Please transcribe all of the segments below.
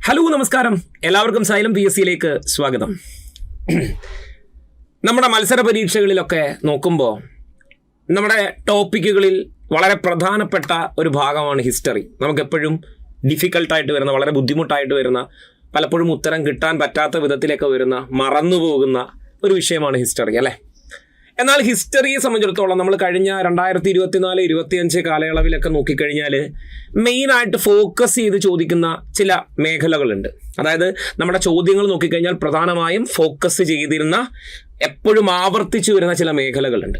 Hello നമസ്കാരം, എല്ലാവർക്കും xylem PSCയിലേക്ക് സ്വാഗതം. നമ്മുടെ മത്സര പരീക്ഷകളിലൊക്കെ നോക്കുമ്പോൾ നമ്മുടെ ടോപ്പിക്കുകളിൽ വളരെ പ്രധാനപ്പെട്ട ഒരു ഭാഗമാണ് ഹിസ്റ്ററി. നമുക്കെപ്പോഴും ഡിഫിക്കൽട്ടായിട്ട് വരുന്ന, വളരെ ബുദ്ധിമുട്ടായിട്ട് വരുന്ന, പലപ്പോഴും ഉത്തരം കിട്ടാൻ പറ്റാത്ത വിധത്തിലൊക്കെ വരുന്ന, മറന്നുപോകുന്ന ഒരു വിഷയമാണ് ഹിസ്റ്ററി, അല്ലേ? എന്നാൽ ഹിസ്റ്ററിയെ സംബന്ധിച്ചിടത്തോളം നമ്മൾ കഴിഞ്ഞ 2024-25 കാലയളവിലൊക്കെ നോക്കിക്കഴിഞ്ഞാൽ മെയിനായിട്ട് ഫോക്കസ് ചെയ്ത് ചോദിക്കുന്ന ചില മേഖലകളുണ്ട്. അതായത് നമ്മുടെ ചോദ്യങ്ങൾ നോക്കിക്കഴിഞ്ഞാൽ പ്രധാനമായും ഫോക്കസ് ചെയ്തിരുന്ന, എപ്പോഴും ആവർത്തിച്ചു വരുന്ന ചില മേഖലകളുണ്ട്.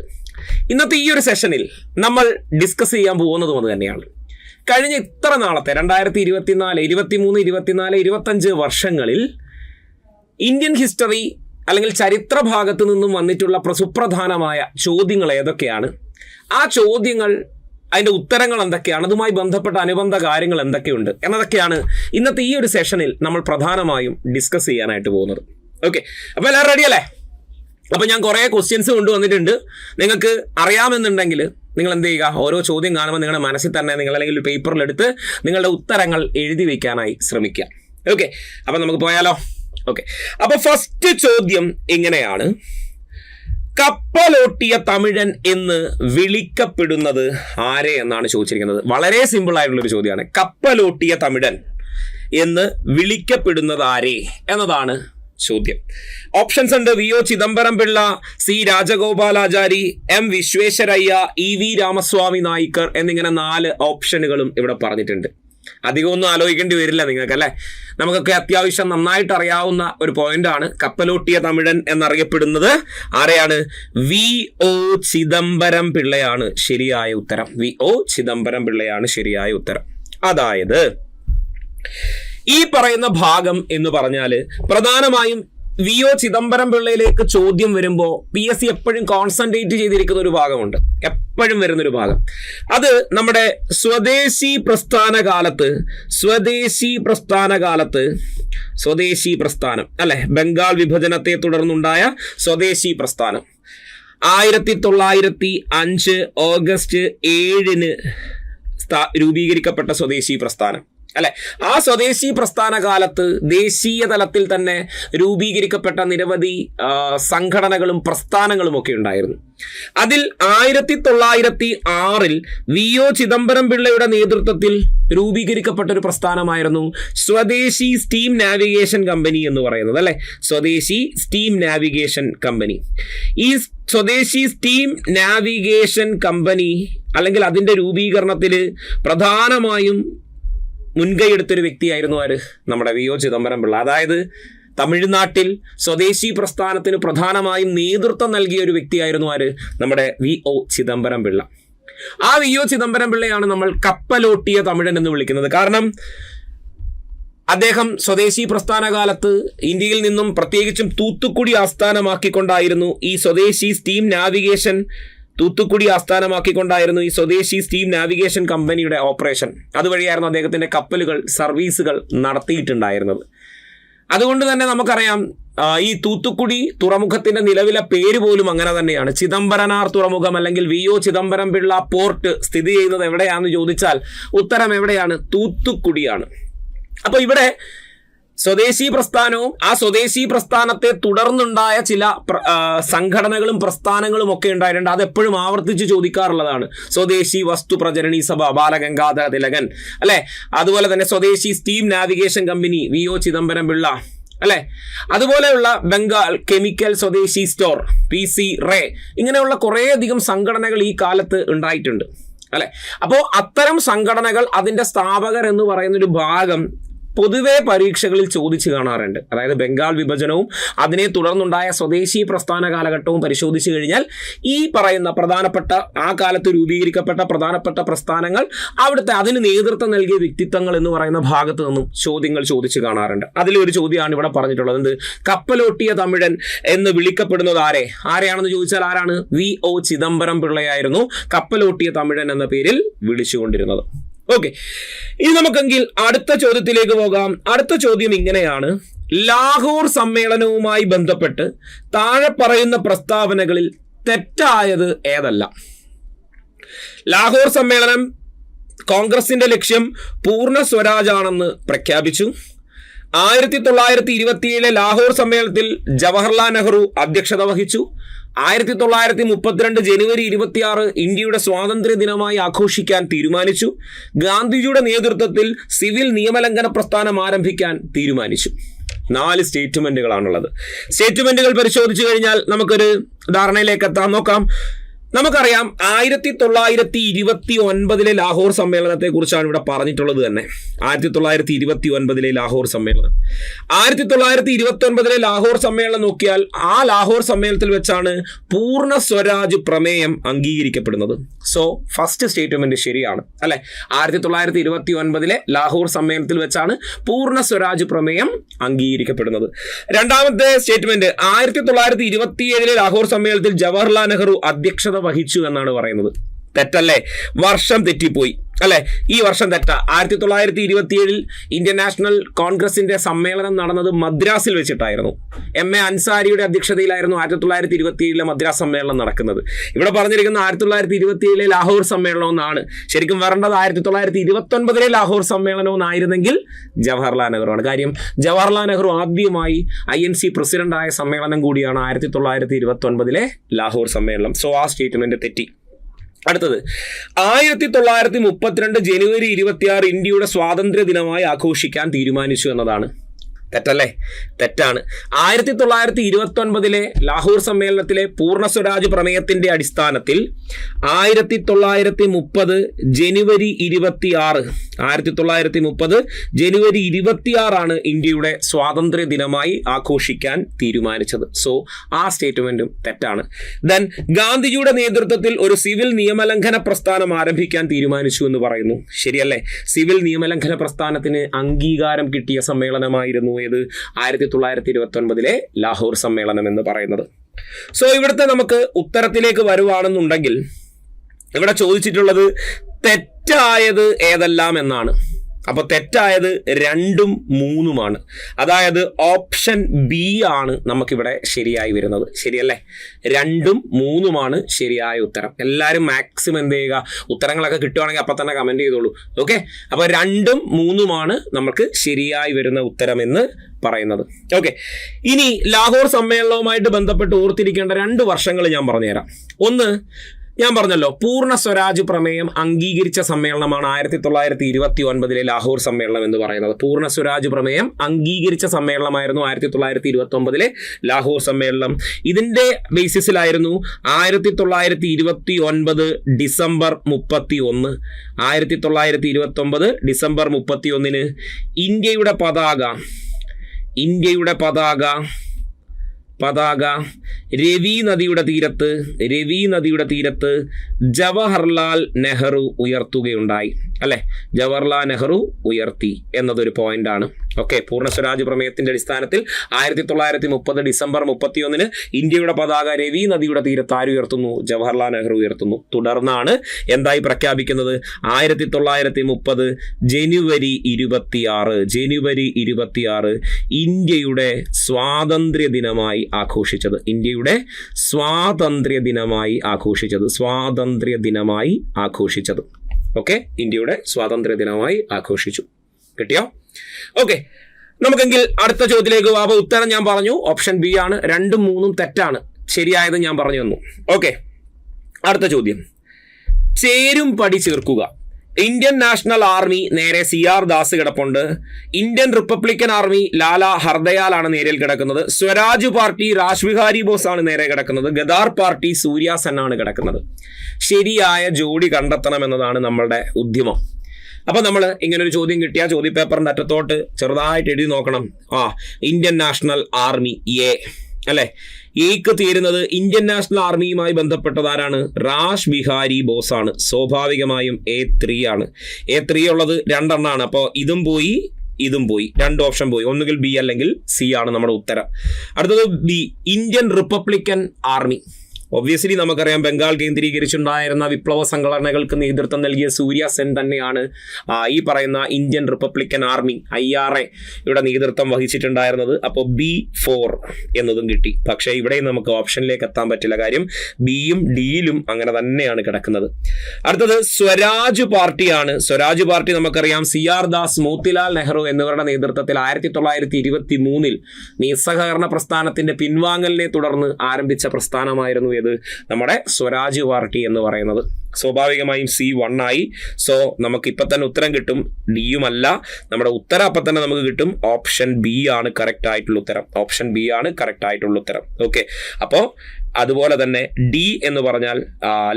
ഇന്നത്തെ ഈ ഒരു സെഷനിൽ നമ്മൾ ഡിസ്കസ് ചെയ്യാൻ പോകുന്നതും അത് തന്നെയാണ്. കഴിഞ്ഞ ഇത്ര നാളത്തെ 2024, 23, 24, 25 വർഷങ്ങളിൽ ഇന്ത്യൻ ഹിസ്റ്ററി അല്ലെങ്കിൽ ചരിത്ര ഭാഗത്ത് നിന്നും വന്നിട്ടുള്ള സുപ്രധാനമായ ചോദ്യങ്ങൾ ഏതൊക്കെയാണ്, ആ ചോദ്യങ്ങൾ, അതിൻ്റെ ഉത്തരങ്ങൾ എന്തൊക്കെയാണ്, അതുമായി ബന്ധപ്പെട്ട അനുബന്ധ കാര്യങ്ങൾ എന്തൊക്കെയുണ്ട് എന്നതൊക്കെയാണ് ഇന്നത്തെ ഈ ഒരു സെഷനിൽ നമ്മൾ പ്രധാനമായും ഡിസ്കസ് ചെയ്യാനായിട്ട് പോകുന്നത്. ഓക്കെ, അപ്പോൾ എല്ലാവരും റെഡി അല്ലേ? അപ്പോൾ ഞാൻ കുറേ ക്വസ്റ്റ്യൻസ് കൊണ്ടുവന്നിട്ടുണ്ട്. നിങ്ങൾക്ക് അറിയാമെന്നുണ്ടെങ്കിൽ നിങ്ങൾ എന്ത് ചെയ്യുക, ഓരോ ചോദ്യം കാണുമ്പോൾ നിങ്ങളുടെ മനസ്സിൽ തന്നെ നിങ്ങൾ അല്ലെങ്കിൽ ഒരു പേപ്പറിലെടുത്ത് നിങ്ങളുടെ ഉത്തരങ്ങൾ എഴുതി വയ്ക്കാനായി ശ്രമിക്കുക. ഓക്കെ, അപ്പോൾ നമുക്ക് പോയാലോ? ഓക്കെ, അപ്പൊ ഫസ്റ്റ് ചോദ്യം ഇങ്ങനെയാണ്: കപ്പലോട്ടിയ തമിഴൻ എന്ന് വിളിക്കപ്പെടുന്നത് ആരെ എന്നാണ് ചോദിച്ചിരിക്കുന്നത്. വളരെ സിമ്പിൾ ആയിട്ടുള്ളൊരു ചോദ്യമാണ്. കപ്പലോട്ടിയ തമിഴൻ എന്ന് വിളിക്കപ്പെടുന്നത് ആരെ എന്നതാണ് ചോദ്യം. ഓപ്ഷൻസ് ഉണ്ട്: VO Chidambaram Pillai, C Rajagopalachari, M Visvesvaraya, EV Ramaswamy Nayakkar എന്നിങ്ങനെ 4 ഓപ്ഷനുകളും ഇവിടെ പറഞ്ഞിട്ടുണ്ട്. അധികമൊന്നും ആലോചിക്കേണ്ടി വരില്ല നിങ്ങൾക്ക്, അല്ലേ? നമുക്കൊക്കെ അത്യാവശ്യം നന്നായിട്ട് അറിയാവുന്ന ഒരു പോയിന്റാണ്. കപ്പലോട്ടിയ തമിഴൻ എന്നറിയപ്പെടുന്നത് ആരെയാണ്? VO ചിദംബരം പിള്ളയാണ് ശരിയായ ഉത്തരം. VO ചിദംബരം പിള്ളയാണ് ശരിയായ ഉത്തരം. അതായത് ഈ പറയുന്ന ഭാഗം എന്ന് പറഞ്ഞാൽ പ്രധാനമായും VO ചിദംബരം പിള്ളയിലേക്ക് ചോദ്യം വരുമ്പോൾ PSC എപ്പോഴും കോൺസെൻട്രേറ്റ് ചെയ്തിരിക്കുന്ന ഒരു ഭാഗമുണ്ട്, എപ്പോഴും വരുന്നൊരു ഭാഗം. അത് നമ്മുടെ സ്വദേശി പ്രസ്ഥാനം അല്ലെ, ബംഗാൾ വിഭജനത്തെ തുടർന്നുണ്ടായ സ്വദേശി പ്രസ്ഥാനം 1905 ഓഗസ്റ്റ് 7 രൂപീകരിക്കപ്പെട്ട സ്വദേശി പ്രസ്ഥാനം, അല്ലെ? ആ സ്വദേശി പ്രസ്ഥാന കാലത്ത് ദേശീയ തലത്തിൽ തന്നെ രൂപീകരിക്കപ്പെട്ട നിരവധി സംഘടനകളും പ്രസ്ഥാനങ്ങളും ഒക്കെ ഉണ്ടായിരുന്നു. അതിൽ 1906 VO ചിദംബരം പിള്ളയുടെ നേതൃത്വത്തിൽ രൂപീകരിക്കപ്പെട്ട ഒരു പ്രസ്ഥാനമായിരുന്നു സ്വദേശി സ്റ്റീം നാവിഗേഷൻ കമ്പനി എന്ന് പറയുന്നത്, അല്ലെ? സ്വദേശി സ്റ്റീം നാവിഗേഷൻ കമ്പനി. ഈ സ്വദേശി സ്റ്റീം നാവിഗേഷൻ കമ്പനി അല്ലെങ്കിൽ അതിൻ്റെ രൂപീകരണത്തിൽ പ്രധാനമായും മുൻകൈയെടുത്തൊരു വ്യക്തിയായിരുന്നു ആര്? നമ്മുടെ VO ചിദംബരം പിള്ള. അതായത് തമിഴ്നാട്ടിൽ സ്വദേശി പ്രസ്ഥാനത്തിന് പ്രധാനമായും നേതൃത്വം നൽകിയ ഒരു വ്യക്തിയായിരുന്നു ആര്? നമ്മുടെ VO ചിദംബരം പിള്ള. ആ VO ചിദംബരം പിള്ളയാണ് നമ്മൾ കപ്പലോട്ടിയ തമിഴൻ എന്ന് വിളിക്കുന്നത്. കാരണം അദ്ദേഹം സ്വദേശി പ്രസ്ഥാന കാലത്ത് ഇന്ത്യയിൽ നിന്നും പ്രത്യേകിച്ചും തൂത്തുക്കുടി ആസ്ഥാനമാക്കിക്കൊണ്ടായിരുന്നു ഈ സ്വദേശി സ്റ്റീം നാവിഗേഷൻ ഈ സ്വദേശി സ്റ്റീം നാവിഗേഷൻ കമ്പനിയുടെ ഓപ്പറേഷൻ. അതുവഴിയായിരുന്നു അദ്ദേഹത്തിൻ്റെ കപ്പലുകൾ സർവീസുകൾ നടത്തിയിട്ടുണ്ടായിരുന്നത്. അതുകൊണ്ട് തന്നെ നമുക്കറിയാം, ഈ തൂത്തുക്കുടി തുറമുഖത്തിന്റെ നിലവിലെ പേര് പോലും അങ്ങനെ തന്നെയാണ്. ചിദംബരനാർ തുറമുഖം അല്ലെങ്കിൽ VO ചിദംബരം പിള്ള പോർട്ട് സ്ഥിതി ചെയ്യുന്നത് എവിടെയാണെന്ന് ചോദിച്ചാൽ ഉത്തരം എവിടെയാണ്? തൂത്തുക്കുടിയാണ്. അപ്പോൾ ഇവിടെ സ്വദേശി പ്രസ്ഥാനവും ആ സ്വദേശി പ്രസ്ഥാനത്തെ തുടർന്നുണ്ടായ ചില സംഘടനകളും പ്രസ്ഥാനങ്ങളും ഒക്കെ ഉണ്ടായിട്ടുണ്ട്. അതെപ്പോഴും ആവർത്തിച്ച് ചോദിക്കാറുള്ളതാണ്. സ്വദേശി വസ്തു പ്രചരണി സഭ ബാലഗംഗാധര തിലകൻ, അല്ലെ? അതുപോലെ തന്നെ സ്വദേശി steam navigation company VO Chidambaram Pillai, അല്ലെ? അതുപോലെയുള്ള ബംഗാൾ കെമിക്കൽ സ്വദേശി സ്റ്റോർ PC റേ, ഇങ്ങനെയുള്ള കുറേയധികം സംഘടനകൾ ഈ കാലത്ത് ഉണ്ടായിട്ടുണ്ട്, അല്ലെ? അപ്പോൾ അത്തരം സംഘടനകൾ, അതിൻ്റെ സ്ഥാപകർ എന്ന് പറയുന്നൊരു ഭാഗം പൊതുവെ പരീക്ഷകളിൽ ചോദിച്ചു കാണാറുണ്ട്. അതായത് ബംഗാൾ വിഭജനവും അതിനെ തുടർന്നുണ്ടായ സ്വദേശി പ്രസ്ഥാന കാലഘട്ടവും പരിശോധിച്ചു കഴിഞ്ഞാൽ ഈ പറയുന്ന പ്രധാനപ്പെട്ട, ആ കാലത്ത് രൂപീകരിക്കപ്പെട്ട പ്രധാനപ്പെട്ട പ്രസ്ഥാനങ്ങൾ, അവിടുത്തെ അതിന് നേതൃത്വം നൽകിയ വ്യക്തിത്വങ്ങൾ എന്ന് പറയുന്ന ഭാഗത്ത് നിന്നും ചോദ്യങ്ങൾ ചോദിച്ചു കാണാറുണ്ട്. അതിലൊരു ചോദ്യമാണ് ഇവിടെ പറഞ്ഞിട്ടുള്ളത്. എന്ത്? കപ്പലോട്ടിയ തമിഴൻ എന്ന് വിളിക്കപ്പെടുന്നത് ആരെയാണെന്ന് ചോദിച്ചാൽ ആരാണ്? VO ചിദംബരം പിള്ളയായിരുന്നു കപ്പലോട്ടിയ തമിഴൻ എന്ന പേരിൽ വിളിച്ചുകൊണ്ടിരുന്നത്. ഓക്കെ, ഇനി നമുക്കെങ്കിൽ അടുത്ത ചോദ്യത്തിലേക്ക് പോകാം. അടുത്ത ചോദ്യം ഇങ്ങനെയാണ്: ലാഹോർ സമ്മേളനവുമായി ബന്ധപ്പെട്ട് താഴെ പറയുന്ന പ്രസ്താവനകളിൽ തെറ്റായത് ഏതല്ല? ലാഹോർ സമ്മേളനം കോൺഗ്രസിന്റെ ലക്ഷ്യം പൂർണ്ണ സ്വരാജാണെന്ന് പ്രഖ്യാപിച്ചു. 1927 ലാഹോർ സമ്മേളനത്തിൽ ജവഹർലാൽ നെഹ്റു അധ്യക്ഷത വഹിച്ചു. 1932 ജനുവരി 26 ഇന്ത്യയുടെ സ്വാതന്ത്ര്യ ദിനമായി ആഘോഷിക്കാൻ തീരുമാനിച്ചു. ഗാന്ധിജിയുടെ നേതൃത്വത്തിൽ സിവിൽ നിയമലംഘന പ്രസ്ഥാനം ആരംഭിക്കാൻ തീരുമാനിച്ചു. 4 സ്റ്റേറ്റ്മെന്റുകളാണുള്ളത്. സ്റ്റേറ്റ്മെന്റുകൾ പരിശോധിച്ചു കഴിഞ്ഞാൽ നമുക്കൊരു ധാരണയിലേക്ക് എത്താൻ നോക്കാം. നമുക്കറിയാം 1929 ലാഹോർ സമ്മേളനത്തെ കുറിച്ചാണ് ഇവിടെ പറഞ്ഞിട്ടുള്ളത് തന്നെ. 1929 ലാഹോർ സമ്മേളനം. 1929 ലാഹോർ സമ്മേളനം നോക്കിയാൽ ആ ലാഹോർ സമ്മേളനത്തിൽ വെച്ചാണ് പൂർണ്ണ സ്വരാജ് പ്രമേയം അംഗീകരിക്കപ്പെടുന്നത്. സോ ഫസ്റ്റ് സ്റ്റേറ്റ്മെന്റ് ശരിയാണ് അല്ലെ. 1929 ലാഹോർ സമ്മേളനത്തിൽ വെച്ചാണ് പൂർണ്ണ സ്വരാജ് പ്രമേയം അംഗീകരിക്കപ്പെടുന്നത്. രണ്ടാമത്തെ സ്റ്റേറ്റ്മെന്റ് 1927 ലാഹോർ സമ്മേളനത്തിൽ ജവഹർലാൽ നെഹ്റു അധ്യക്ഷത വഹിച്ചു എന്നാണ് പറയുന്നത്. തെറ്റല്ലേ? വർഷം തെറ്റിപ്പോയി അല്ലെ. ഈ വർഷം തെറ്റാ. 1927 ഇന്ത്യൻ നാഷണൽ കോൺഗ്രസിന്റെ സമ്മേളനം നടന്നത് മദ്രാസിൽ വെച്ചിട്ടായിരുന്നു. MA അൻസാരിയുടെ അധ്യക്ഷതയിലായിരുന്നു 1927 മദ്രാസ് സമ്മേളനം നടക്കുന്നത്. ഇവിടെ പറഞ്ഞിരിക്കുന്ന 1927 ലാഹോർ സമ്മേളനം എന്നാണ്. ശരിക്കും വരേണ്ടത് 1929 ലാഹോർ സമ്മേളനം എന്നായിരുന്നെങ്കിൽ ജവഹർലാൽ നെഹ്റു ആണ്. കാര്യം ജവഹർലാൽ നെഹ്റു ആദ്യമായി INC പ്രസിഡന്റായ സമ്മേളനം കൂടിയാണ് 1929 ലാഹോർ സമ്മേളനം. സോ ആ സ്റ്റേറ്റ്മെന്റ് തെറ്റി. അടുത്തത് 1932 ജനുവരി 26 ഇന്ത്യയുടെ സ്വാതന്ത്ര്യ ദിനമായി ആഘോഷിക്കാൻ തീരുമാനിച്ചു എന്നതാണ്. തെറ്റല്ലേ? തെറ്റാണ്. 1929 ലാഹോർ സമ്മേളനത്തിലെ പൂർണ്ണ സ്വരാജ് പ്രമേയത്തിന്റെ അടിസ്ഥാനത്തിൽ 1930 ജനുവരി 26 ആണ് ഇന്ത്യയുടെ സ്വാതന്ത്ര്യ ദിനമായി ആഘോഷിക്കാൻ തീരുമാനിച്ചത്. സോ ആ സ്റ്റേറ്റ്മെന്റും തെറ്റാണ്. ദെൻ ഗാന്ധിജിയുടെ നേതൃത്വത്തിൽ ഒരു സിവിൽ നിയമലംഘന പ്രസ്ഥാനം ആരംഭിക്കാൻ തീരുമാനിച്ചു എന്ന് പറയുന്നു. ശരിയല്ലേ? സിവിൽ നിയമലംഘന പ്രസ്ഥാനത്തിന് അംഗീകാരം കിട്ടിയ സമ്മേളനമായിരുന്നു 1929 ലാഹോർ സമ്മേളനം എന്ന് പറയുന്നത്. സോ ഇവിടുത്തെ നമുക്ക് ഉത്തരത്തിലേക്ക് വരുവാണെന്നുണ്ടെങ്കിൽ ഇവിടെ ചോദിച്ചിട്ടുള്ളത് തെറ്റായത് ഏതെല്ലാം എന്നാണ്. അപ്പോൾ തെറ്റായത് 2ഉം 3ഉമാണ്. അതായത് ഓപ്ഷൻ ബി ആണ് നമുക്കിവിടെ ശരിയായി വരുന്നത്. ശരിയല്ലേ? 2ഉം 3ഉമാണ് ശരിയായ ഉത്തരം. എല്ലാവരും മാക്സിമം എന്ത് ചെയ്യുക, ഉത്തരങ്ങളൊക്കെ കിട്ടുവാണെങ്കിൽ അപ്പം തന്നെ കമൻറ്റ് ചെയ്തോളൂ. ഓക്കെ, അപ്പോൾ 2ഉം 3ഉമാണ് നമുക്ക് ശരിയായി വരുന്ന ഉത്തരം എന്ന് പറയുന്നത്. ഓക്കെ, ഇനി ലാഹോർ സമ്മേളനവുമായിട്ട് ബന്ധപ്പെട്ട് ഓർത്തിരിക്കേണ്ട 2 വർഷങ്ങൾ ഞാൻ പറഞ്ഞുതരാം. ഒന്ന്, ഞാൻ പറഞ്ഞല്ലോ, പൂർണ്ണ സ്വരാജ് പ്രമേയം അംഗീകരിച്ച സമ്മേളനമാണ് 1929 ലാഹോർ സമ്മേളനം എന്ന് പറയുന്നത്. പൂർണ്ണ സ്വരാജ് പ്രമേയം അംഗീകരിച്ച സമ്മേളനമായിരുന്നു 1929 ലാഹോർ സമ്മേളനം. ഇതിന്റെ ബേസിസിലായിരുന്നു 1929 ഡിസംബർ 31 1929 ഡിസംബർ 31 ഇന്ത്യയുടെ പതാക രവി നദിയുടെ തീരത്ത് ജവഹർലാൽ നെഹ്റു ഉയർത്തുകയുണ്ടായി അല്ലെ. ജവഹർലാൽ നെഹ്റു ഉയർത്തി എന്നതൊരു പോയിന്റാണ്. ഓക്കെ, പൂർണ്ണ സ്വരാജ് പ്രമേയത്തിന്റെ അടിസ്ഥാനത്തിൽ 1930 ഡിസംബർ 31 ഇന്ത്യയുടെ പതാക രവി നദിയുടെ തീരത്ത് ആര് ഉയർത്തുന്നു? ജവഹർലാൽ നെഹ്റു ഉയർത്തുന്നു. തുടർന്നാണ് എന്തായി പ്രഖ്യാപിക്കുന്നത്? 1930 ജനുവരി 26 ഇന്ത്യയുടെ സ്വാതന്ത്ര്യ ദിനമായി ആഘോഷിച്ചത്. ഓക്കെ, ഇന്ത്യയുടെ സ്വാതന്ത്ര്യ ദിനമായി ആഘോഷിച്ചു. കിട്ടിയോ? ഓക്കെ, നമുക്കെങ്കിൽ അടുത്ത ചോദ്യത്തിലേക്ക് പോകാം. അപ്പോൾ ഉത്തരം ഞാൻ പറഞ്ഞു, ഓപ്ഷൻ ബി ആണ്. 2ഉം 3ഉം തെറ്റാണ്. ശരിയായത് ഞാൻ പറഞ്ഞു തന്നു. ഓക്കെ, അടുത്ത ചോദ്യം. ചേരും പടി ചേർക്കുക. ഇന്ത്യൻ നാഷണൽ ആർമി നേരെ CR ദാസ് കിടപ്പുണ്ട്. ഇന്ത്യൻ റിപ്പബ്ലിക്കൻ ആർമി ലാല ഹർദയാലാണ് നേരിൽ കിടക്കുന്നത്. സ്വരാജ് പാർട്ടി രാജ് ബിഹാരി ബോസ് ആണ് നേരെ കിടക്കുന്നത്. ഗദാർ പാർട്ടി സൂര്യ സെൻ ആണ് കിടക്കുന്നത്. ശരിയായ ജോഡി കണ്ടെത്തണം എന്നതാണ് നമ്മളുടെ ഉദ്യമം. അപ്പൊ നമ്മൾ ഇങ്ങനൊരു ചോദ്യം കിട്ടിയ ചോദ്യപേപ്പറിന്റെ അറ്റത്തോട്ട് ചെറുതായിട്ട് എഴുതി നോക്കണം. ഇന്ത്യൻ നാഷണൽ ആർമി എ അല്ലെ. എക്ക് തീരുന്നത് ഇന്ത്യൻ നാഷണൽ ആർമിയുമായി ബന്ധപ്പെട്ടത് ആരാണ്? രാജ് ബിഹാരി ബോസ് ആണ്. സ്വാഭാവികമായും A3 ആണ്. A3 ഉള്ളത് 2 എണ്ണമാണ്. അപ്പോൾ ഇതും പോയി 2 ഓപ്ഷൻ പോയി. ഒന്നുകിൽ ബി അല്ലെങ്കിൽ സി ആണ് നമ്മുടെ ഉത്തരം. അടുത്തത് B, Indian Republican army. Obviously നമുക്കറിയാം ബംഗാൾ കേന്ദ്രീകരിച്ചുണ്ടായിരുന്ന വിപ്ലവ സംഘടനകൾക്ക് നേതൃത്വം നൽകിയ സൂര്യ സെൻ തന്നെയാണ് ഈ പറയുന്ന ഇന്ത്യൻ റിപ്പബ്ലിക്കൻ ആർമി IRA യുടെ നേതൃത്വം വഹിച്ചിട്ടുണ്ടായിരുന്നത്. അപ്പോൾ B4 എന്നതും കിട്ടി. പക്ഷേ ഇവിടെയും നമുക്ക് ഓപ്ഷനിലേക്ക് എത്താൻ പറ്റില്ല. കാര്യം ബിയും ഡിയിലും അങ്ങനെ തന്നെയാണ് കിടക്കുന്നത്. അടുത്തത് സ്വരാജ് പാർട്ടിയാണ്. സ്വരാജ് പാർട്ടി നമുക്കറിയാം CR ദാസ്, മോത്തിലാൽ നെഹ്റു എന്നിവരുടെ നേതൃത്വത്തിൽ 1923 നിസ്സഹകരണ പ്രസ്ഥാനത്തിന്റെ പിൻവാങ്ങലിനെ തുടർന്ന് ആരംഭിച്ച പ്രസ്ഥാനമായിരുന്നു ഇത് നമ്മുടെ സ്വരാജ് പാർട്ടി എന്ന് പറയുന്നത്. സ്വാഭാവികമായും C1 ആയി. സോ നമുക്ക് ഇപ്പം തന്നെ ഉത്തരം കിട്ടും. ഡിയുമല്ല, നമ്മുടെ ഉത്തരം അപ്പം തന്നെ നമുക്ക് കിട്ടും. ഓപ്ഷൻ ബി ആണ് കറക്റ്റ് ആയിട്ടുള്ള ഉത്തരം. ഓപ്ഷൻ ബി ആണ് കറക്റ്റ് ആയിട്ടുള്ള ഉത്തരം. ഓക്കെ, അപ്പോൾ അതുപോലെ തന്നെ ഡി എന്ന് പറഞ്ഞാൽ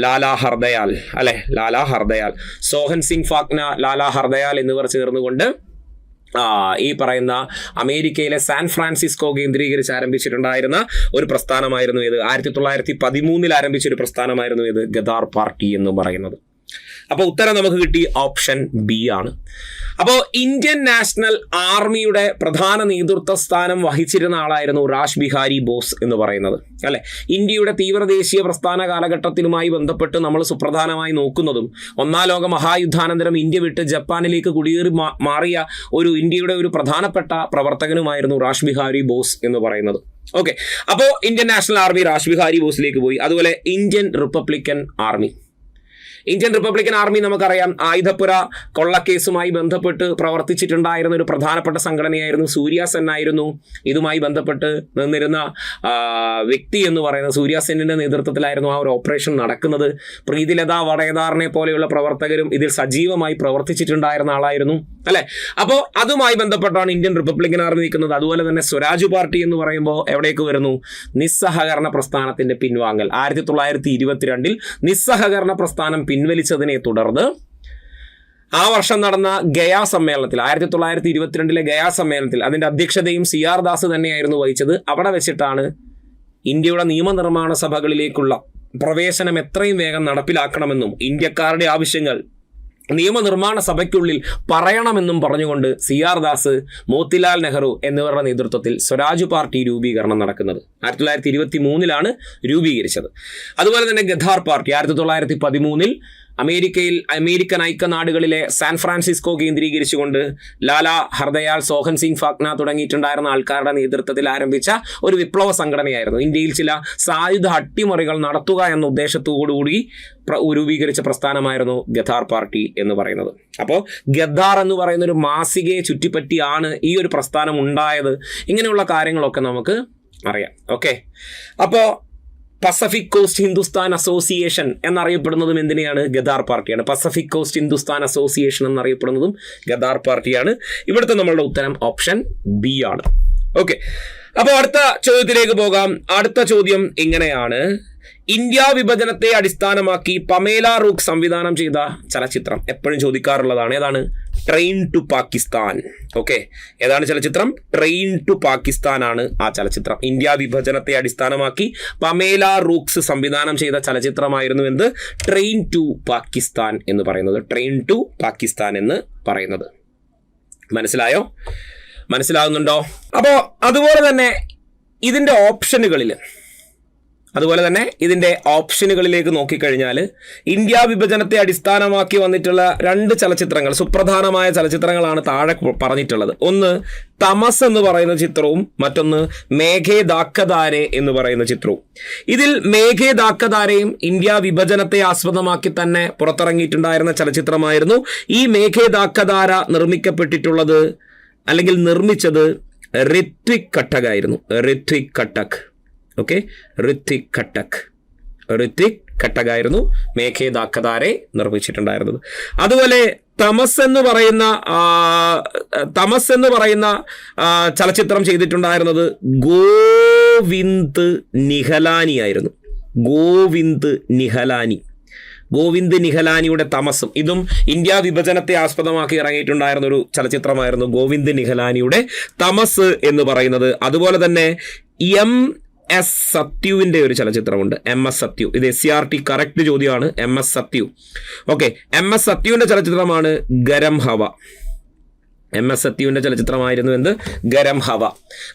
ലാലാ ഹർദയാൽ, അല്ലെ, ലാലാ ഹർദയാൽ, സോഹൻ സിംഗ് ഫാക്ന, ലാലാ ഹർദയാൽ എന്നിവർ ചേർന്നുകൊണ്ട് ഈ പറയുന്ന അമേരിക്കയിലെ സാൻ ഫ്രാൻസിസ്കോ കേന്ദ്രീകരിച്ച് ആരംഭിച്ചിട്ടുണ്ടായിരുന്ന ഒരു പ്രസ്ഥാനമായിരുന്നു ഇത്. 1913 ആരംഭിച്ചൊരു പ്രസ്ഥാനമായിരുന്നു ഇത് ഗദാർ പാർട്ടി എന്ന് പറയുന്നത്. അപ്പോൾ ഉത്തരം നമുക്ക് കിട്ടി ഓപ്ഷൻ ബി ആണ്. അപ്പോൾ ഇന്ത്യൻ നാഷണൽ ആർമിയുടെ പ്രധാന നേതൃത്വ സ്ഥാനം വഹിച്ചിരുന്ന ആളായിരുന്നു രാജ് ബിഹാരി ബോസ് എന്ന് പറയുന്നത്, അല്ലെ. ഇന്ത്യയുടെ തീവ്രദേശീയ പ്രസ്ഥാന കാലഘട്ടത്തിലുമായി ബന്ധപ്പെട്ട് നമ്മൾ സുപ്രധാനമായി നോക്കുന്നതും ഒന്നാം ലോക മഹായുദ്ധാനന്തരം ഇന്ത്യ വിട്ട് ജപ്പാനിലേക്ക് കുടിയേറി മാറിയ ഒരു ഇന്ത്യയുടെ ഒരു പ്രധാനപ്പെട്ട പ്രവർത്തകനുമായിരുന്നു രാജ് ബിഹാരി ബോസ് എന്ന് പറയുന്നത്. ഓക്കെ, അപ്പോൾ Indian National Army Raj Behari ബോസിലേക്ക് പോയി. അതുപോലെ ഇന്ത്യൻ റിപ്പബ്ലിക്കൻ ആർമി നമുക്കറിയാം ആയുധപ്പുര കൊള്ളക്കേസുമായി ബന്ധപ്പെട്ട് പ്രവർത്തിച്ചിട്ടുണ്ടായിരുന്ന ഒരു പ്രധാനപ്പെട്ട സംഘടനയായിരുന്നു. സൂര്യ സെൻ ആയിരുന്നു ഇതുമായി ബന്ധപ്പെട്ട് നിന്നിരുന്ന വ്യക്തി എന്ന് പറയുന്നത്. സൂര്യ സെന്നിന്റെ നേതൃത്വത്തിലായിരുന്നു ആ ഒരു ഓപ്പറേഷൻ നടക്കുന്നത്. പ്രീതിലത വടേദാറിനെ പോലെയുള്ള പ്രവർത്തകരും ഇതിൽ സജീവമായി പ്രവർത്തിച്ചിട്ടുണ്ടായിരുന്ന ആളായിരുന്നു, അല്ലെ. അപ്പോൾ അതുമായി ബന്ധപ്പെട്ടാണ് ഇന്ത്യൻ റിപ്പബ്ലിക്കൻ ആർമി നിൽക്കുന്നത്. അതുപോലെ തന്നെ സ്വരാജ് പാർട്ടി എന്ന് പറയുമ്പോൾ എവിടേക്ക് വരുന്നു? നിസ്സഹകരണ പ്രസ്ഥാനത്തിന്റെ പിൻവാങ്ങൽ. 1922 നിസ്സഹകരണ പ്രസ്ഥാനം പിൻവലിച്ചതിനെ തുടർന്ന് ആ വർഷം നടന്ന ഗയാ സമ്മേളനത്തിൽ, 1922 ഗയാ സമ്മേളനത്തിൽ അതിന്റെ അധ്യക്ഷതയും CR ദാസ് തന്നെയായിരുന്നു വഹിച്ചത്. അവിടെ വെച്ചിട്ടാണ് ഇന്ത്യയുടെ നിയമനിർമ്മാണ സഭകളിലേക്കുള്ള പ്രവേശനം എത്രയും വേഗം നടപ്പിലാക്കണമെന്നും ഇന്ത്യക്കാരുടെ ആവശ്യങ്ങൾ നിയമനിർമ്മാണ സഭയ്ക്കുള്ളിൽ പറയണമെന്നും പറഞ്ഞുകൊണ്ട് CR ദാസ്, മോത്തിലാൽ നെഹ്റു എന്നിവരുടെ നേതൃത്വത്തിൽ സ്വരാജ് പാർട്ടി രൂപീകരണം നടക്കുന്നത്. 1923 രൂപീകരിച്ചത്. അതുപോലെ തന്നെ ഗദാർ പാർട്ടി 1913 അമേരിക്കൻ ഐക്യനാടുകളിലെ സാൻ ഫ്രാൻസിസ്കോ കേന്ദ്രീകരിച്ചുകൊണ്ട് ലാലാ ഹർദയാൽ, സോഹൻ സിംഗ് ഫാക്ന തുടങ്ങിയിട്ടുണ്ടായിരുന്ന ആൾക്കാരുടെ നേതൃത്വത്തിൽ ആരംഭിച്ച ഒരു വിപ്ലവ സംഘടനയായിരുന്നു. ഇന്ത്യയിൽ ചില സായുധ അട്ടിമറികൾ നടത്തുക എന്ന ഉദ്ദേശത്തോടുകൂടി രൂപീകരിച്ച പ്രസ്ഥാനമായിരുന്നു ഗദാർ പാർട്ടി എന്ന് പറയുന്നത്. അപ്പോൾ ഗദാർ എന്ന് പറയുന്ന ഒരു മാസികയെ ചുറ്റിപ്പറ്റിയാണ് ഈ ഒരു പ്രസ്ഥാനം ഉണ്ടായത്. ഇങ്ങനെയുള്ള കാര്യങ്ങളൊക്കെ നമുക്ക് അറിയാം. ഓക്കെ, അപ്പോൾ പസഫിക് കോസ്റ്റ് ഹിന്ദുസ്ഥാൻ അസോസിയേഷൻ എന്നറിയപ്പെടുന്നതും എന്തിനെയാണ്? ഗദാർ പാർട്ടിയാണ്. പസഫിക് കോസ്റ്റ് ഹിന്ദുസ്ഥാൻ അസോസിയേഷൻ എന്നറിയപ്പെടുന്നതും ഗദാർ പാർട്ടിയാണ്. ഇവിടുത്തെ നമ്മളുടെ ഉത്തരം ഓപ്ഷൻ ബി ആണ്. ഓക്കെ, അപ്പോൾ അടുത്ത ചോദ്യത്തിലേക്ക് പോകാം. അടുത്ത ചോദ്യം ഇങ്ങനെയാണ്: ഇന്ത്യ വിഭജനത്തെ അടിസ്ഥാനമാക്കി പമേല റൂക്ക് സംവിധാനം ചെയ്ത ചലച്ചിത്രം. എപ്പോഴും ചോദിക്കാറുള്ളതാണ്. ഏതാണ്? Train to Pakistan. ഓക്കെ, ഏതാണ് ചലച്ചിത്രം? ട്രെയിൻ ടു പാകിസ്ഥാൻ ആണ് ആ ചലച്ചിത്രം. ഇന്ത്യ വിഭജനത്തെ അടിസ്ഥാനമാക്കി പമേല റൂക്സ് സംവിധാനം ചെയ്ത ചലച്ചിത്രമായിരുന്നു എന്ത്? ട്രെയിൻ ടു പാകിസ്ഥാൻ എന്ന് പറയുന്നത്. ട്രെയിൻ ടു പാകിസ്ഥാൻ എന്ന് പറയുന്നത്. മനസ്സിലായോ? മനസ്സിലാകുന്നുണ്ടോ? അപ്പോൾ അതുപോലെ തന്നെ ഇതിൻ്റെ ഓപ്ഷനുകളിലേക്ക് നോക്കിക്കഴിഞ്ഞാൽ ഇന്ത്യ വിഭജനത്തെ അടിസ്ഥാനമാക്കി വന്നിട്ടുള്ള 2 ചലച്ചിത്രങ്ങൾ, സുപ്രധാനമായ ചലച്ചിത്രങ്ങളാണ് താഴെ പറഞ്ഞിട്ടുള്ളത്. ഒന്ന് തമസ് എന്ന് പറയുന്ന ചിത്രവും മറ്റൊന്ന് മേഘേ ദാക്കദാരെ എന്ന് പറയുന്ന ചിത്രവും. ഇതിൽ മേഘേ ദാക്കദാരയും ഇന്ത്യ വിഭജനത്തെ ആസ്പദമാക്കി തന്നെ പുറത്തിറങ്ങിയിട്ടുണ്ടായിരുന്ന ചലച്ചിത്രമായിരുന്നു. ഈ മേഘേ ദാക്കദാര നിർമ്മിക്കപ്പെട്ടിട്ടുള്ളത് അല്ലെങ്കിൽ നിർമ്മിച്ചത് ഋത്വിക് കട്ടക് ആയിരുന്നു. ഋത്വിക് കട്ടക് ആയിരുന്നു മേഘേ ദാക്കദാരെ നിർമ്മിച്ചിട്ടുണ്ടായിരുന്നത്. അതുപോലെ തമസ് എന്ന് പറയുന്ന ചലച്ചിത്രം ചെയ്തിട്ടുണ്ടായിരുന്നത് ഗോവിന്ദ് നിഹലാനി ആയിരുന്നു. ഗോവിന്ദ് നിഹലാനിയുടെ തമസും ഇതും ഇന്ത്യ വിഭജനത്തെ ആസ്പദമാക്കി ഇറങ്ങിയിട്ടുണ്ടായിരുന്ന ഒരു ചലച്ചിത്രമായിരുന്നു ഗോവിന്ദ് നിഹലാനിയുടെ തമസ് എന്ന് പറയുന്നത്. അതുപോലെ തന്നെ MS സത്യുവിൻ്റെ ഒരു ചലച്ചിത്രമുണ്ട്. MS സത്യു. ഇത് SCRT കറക്റ്റ് ചോദ്യമാണ്. MS സത്യു. ഓക്കെ, MS സത്യുവിൻ്റെ ചലച്ചിത്രമാണ് ഗരം ഹവ. MS സത്യുവിൻ്റെ ചലച്ചിത്രമായിരുന്നു എന്ത്, ഗരം ഹവ.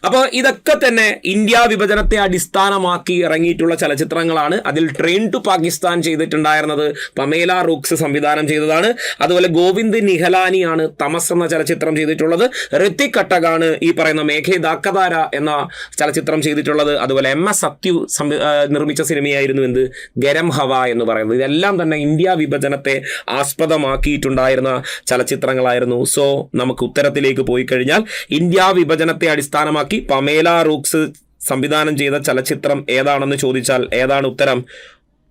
അപ്പോൾ ഇതൊക്കെ തന്നെ ഇന്ത്യ വിഭജനത്തെ അടിസ്ഥാനമാക്കി ഇറങ്ങിയിട്ടുള്ള ചലച്ചിത്രങ്ങളാണ്. അതിൽ ട്രെയിൻ ടു പാകിസ്ഥാൻ ചെയ്തിട്ടുണ്ടായിരുന്നത് പമേല റൂക്സ് സംവിധാനം ചെയ്തതാണ്. അതുപോലെ ഗോവിന്ദ് നിഹലാനിയാണ് തമസ് എന്ന ചലച്ചിത്രം ചെയ്തിട്ടുള്ളത്. ഋത്തിക് കട്ടകാണ് ഈ പറയുന്ന മേഘേ ദാക്കതാര എന്ന ചലച്ചിത്രം ചെയ്തിട്ടുള്ളത്. അതുപോലെ MS സത്യു നിർമ്മിച്ച സിനിമയായിരുന്നു എന്ത്, ഗരം ഹവ എന്ന് പറയുന്നത്. ഇതെല്ലാം തന്നെ ഇന്ത്യ വിഭജനത്തെ ആസ്പദമാക്കിയിട്ടുണ്ടായിരുന്ന ചലച്ചിത്രങ്ങളായിരുന്നു. സോ നമുക്ക് ഉത്തരത്തിലേക്ക് പോയി കഴിഞ്ഞാൽ ഇന്ത്യ വിഭജനത്തെ അടിസ്ഥാനമാക്കി പമേല റൂക്സ് സംവിധാനം ചെയ്ത ചലച്ചിത്രം ഏതാണെന്ന് ചോദിച്ചാൽ ഏതാണ് ഉത്തരം?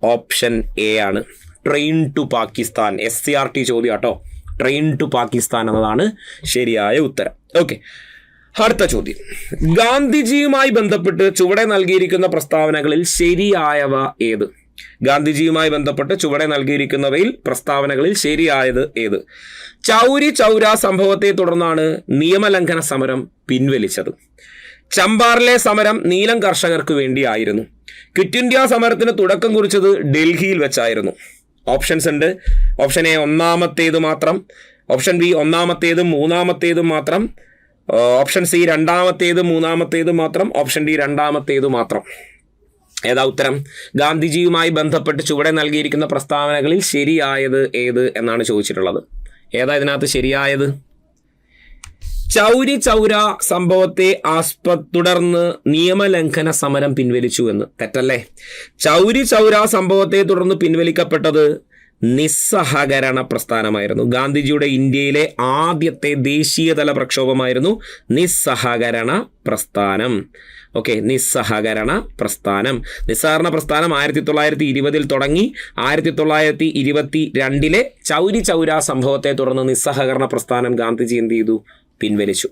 ഓപ്ഷൻ എ ആണ്, ട്രെയിൻ ടു പാകിസ്ഥാൻ. SCRT ചോദ്യം കേട്ടോ. ട്രെയിൻ ടു പാകിസ്ഥാൻ എന്നതാണ് ശരിയായ ഉത്തരം. ഓക്കെ, അടുത്ത ചോദ്യം. ഗാന്ധിജിയുമായി ബന്ധപ്പെട്ട് ചുവടെ നൽകിയിരിക്കുന്ന പ്രസ്താവനകളിൽ ശരിയായവ ഏത്? ഗാന്ധിജിയുമായി ബന്ധപ്പെട്ട് ചുവടെ നൽകിയിരിക്കുന്നവയിൽ പ്രസ്താവനകളിൽ ശരിയായത് ഏത്? ചൗരി ചൗര സംഭവത്തെ തുടർന്നാണ് നിയമലംഘന സമരം പിൻവലിച്ചത്. ചമ്പാറിലെ സമരം നീലം കർഷകർക്ക് വേണ്ടിയായിരുന്നു. ക്വിറ്റ് ഇന്ത്യ സമരത്തിന് തുടക്കം കുറിച്ചത് ഡൽഹിയിൽ വെച്ചായിരുന്നു. ഓപ്ഷൻസ് ഉണ്ട്. ഓപ്ഷൻ എ ഒന്നാമത്തേത് മാത്രം, ഓപ്ഷൻ ബി ഒന്നാമത്തേതും മൂന്നാമത്തേതും മാത്രം, ഓപ്ഷൻ സി രണ്ടാമത്തേതും മൂന്നാമത്തേതും മാത്രം, ഓപ്ഷൻ ഡി രണ്ടാമത്തേത് മാത്രം. ഏതാ ഉത്തരം? ഗാന്ധിജിയുമായി ബന്ധപ്പെട്ട് ചുവടെ നൽകിയിരിക്കുന്ന പ്രസ്താവനകളിൽ ശരിയായത് ഏത് എന്നാണ് ചോദിച്ചിട്ടുള്ളത്. ഏതാ ഇതിനകത്ത് ശരിയായത്? ചൗരി ചൗര സംഭവത്തെ തുടർന്ന് നിയമലംഘന സമരം പിൻവലിച്ചു എന്ന്. തെറ്റല്ലേ? ചൗരി ചൗര സംഭവത്തെ തുടർന്ന് പിൻവലിക്കപ്പെട്ടത് നിസ്സഹകരണ പ്രസ്ഥാനമായിരുന്നു. ഗാന്ധിജിയുടെ ഇന്ത്യയിലെ ആദ്യത്തെ ദേശീയതല പ്രക്ഷോഭമായിരുന്നു നിസ്സഹകരണ പ്രസ്ഥാനം. ഓക്കെ, നിസ്സഹകരണ പ്രസ്ഥാനം. നിസ്സഹകരണ പ്രസ്ഥാനം 1920 തുടങ്ങി 1922 ചൗരി ചൗര സംഭവത്തെ തുടർന്ന് നിസ്സഹകരണ പ്രസ്ഥാനം ഗാന്ധിജി എന്ത് ചെയ്തു? പിൻവലിച്ചു.